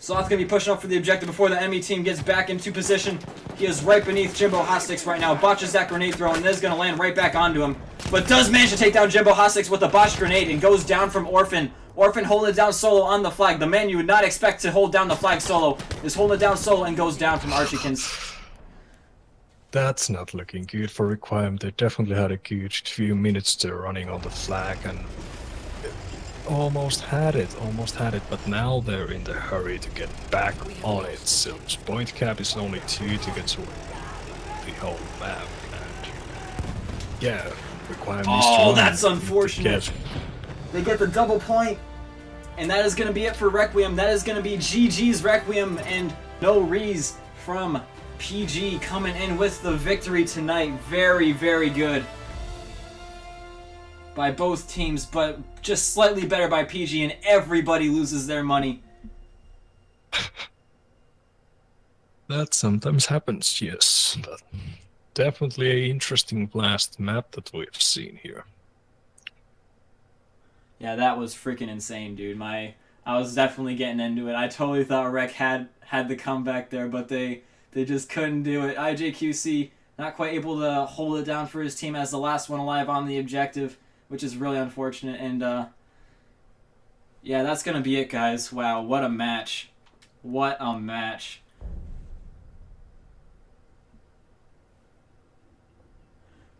Sloth's going to be pushing up for the objective before the enemy team gets back into position. He is right beneath Jimbo Hostix right now. Botches that grenade throw, and is going to land right back onto him. But does manage to take down Jimbo Hostix with a botched grenade and goes down from Orphan. Orphan holding it down solo on the flag. The man you would not expect to hold down the flag solo is holding it down solo and goes down from Archikins. That's not looking good for ReQuiem. They definitely had a good few minutes to running on the flag and almost had it, but now they're in the hurry to get back on it. So point cap is only 2 to get to the whole map. And yeah, ReQuiem needs to run that's unfortunate. They get the double point, and that is going to be it for ReQuiem. That is going to be GG's ReQuiem, and no Rees from PG coming in with the victory tonight. Very, very good by both teams, but just slightly better by PG, and everybody loses their money. That sometimes happens, yes, but definitely an interesting blast map that we've seen here. Yeah, that was freaking insane, dude. I was definitely getting into it. I totally thought Rek had the comeback there, but they just couldn't do it. IJQC not quite able to hold it down for his team as the last one alive on the objective, which is really unfortunate. And Yeah, that's gonna be it, guys. Wow, what a match. What a match.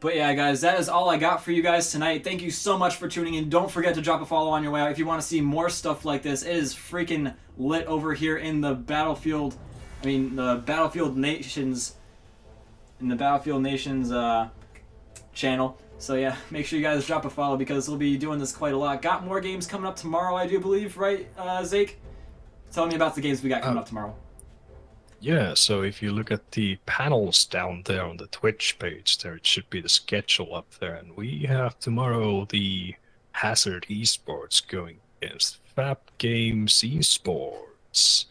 But yeah, guys, that is all I got for you guys tonight. Thank you so much for tuning in. Don't forget to drop a follow on your way out if you want to see more stuff like this. It is freaking lit over here in the Battlefield. The Battlefield Nations. In the Battlefield Nations channel. So yeah, make sure you guys drop a follow because we'll be doing this quite a lot. Got more games coming up tomorrow, I do believe, right, Zake? Tell me about the games we got coming up tomorrow. Yeah, so if you look at the panels down there on the Twitch page, there it should be the schedule up there, and we have tomorrow the Hazard eSports going against Fab Games eSports,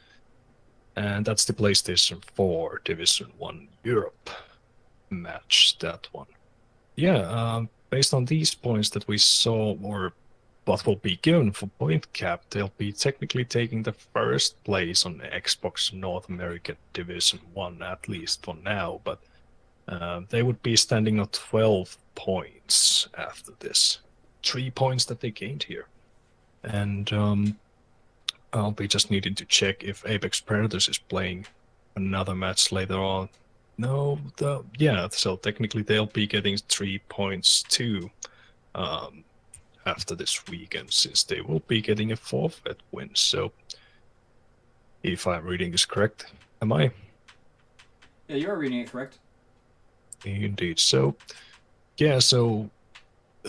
and that's the PlayStation 4 Division 1 Europe match, that one. Yeah, based on these points that we saw, or what will be given for point cap, they'll be technically taking the first place on the Xbox North American Division 1, at least for now, but they would be standing at 12 points after this. 3 points that they gained here. And I'll be just needing to check if Apex Predators is playing another match later on. No, so technically they'll be getting 3 points too. After this weekend, since they will be getting a forfeit win. So, if I'm reading this correct, am I? Yeah, you are reading it correct. Indeed. So, yeah,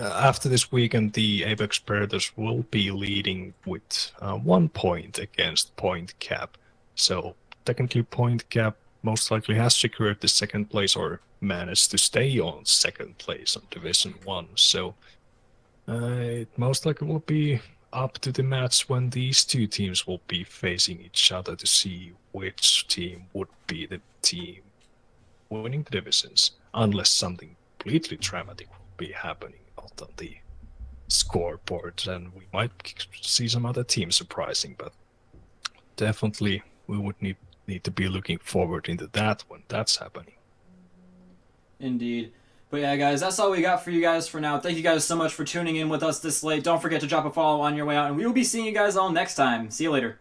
after this weekend, the Apex Predators will be leading with 1 point against point cap. So, technically, point cap most likely has secured the second place or managed to stay on second place on Division 1. So, it most likely will be up to the match when these two teams will be facing each other to see which team would be the team winning the divisions, unless something completely dramatic will be happening out on the scoreboard, and we might see some other team surprising, but definitely we would need to be looking forward into that when that's happening. Indeed. But yeah, guys, that's all we got for you guys for now. Thank you guys so much for tuning in with us this late. Don't forget to drop a follow on your way out, and we will be seeing you guys all next time. See you later.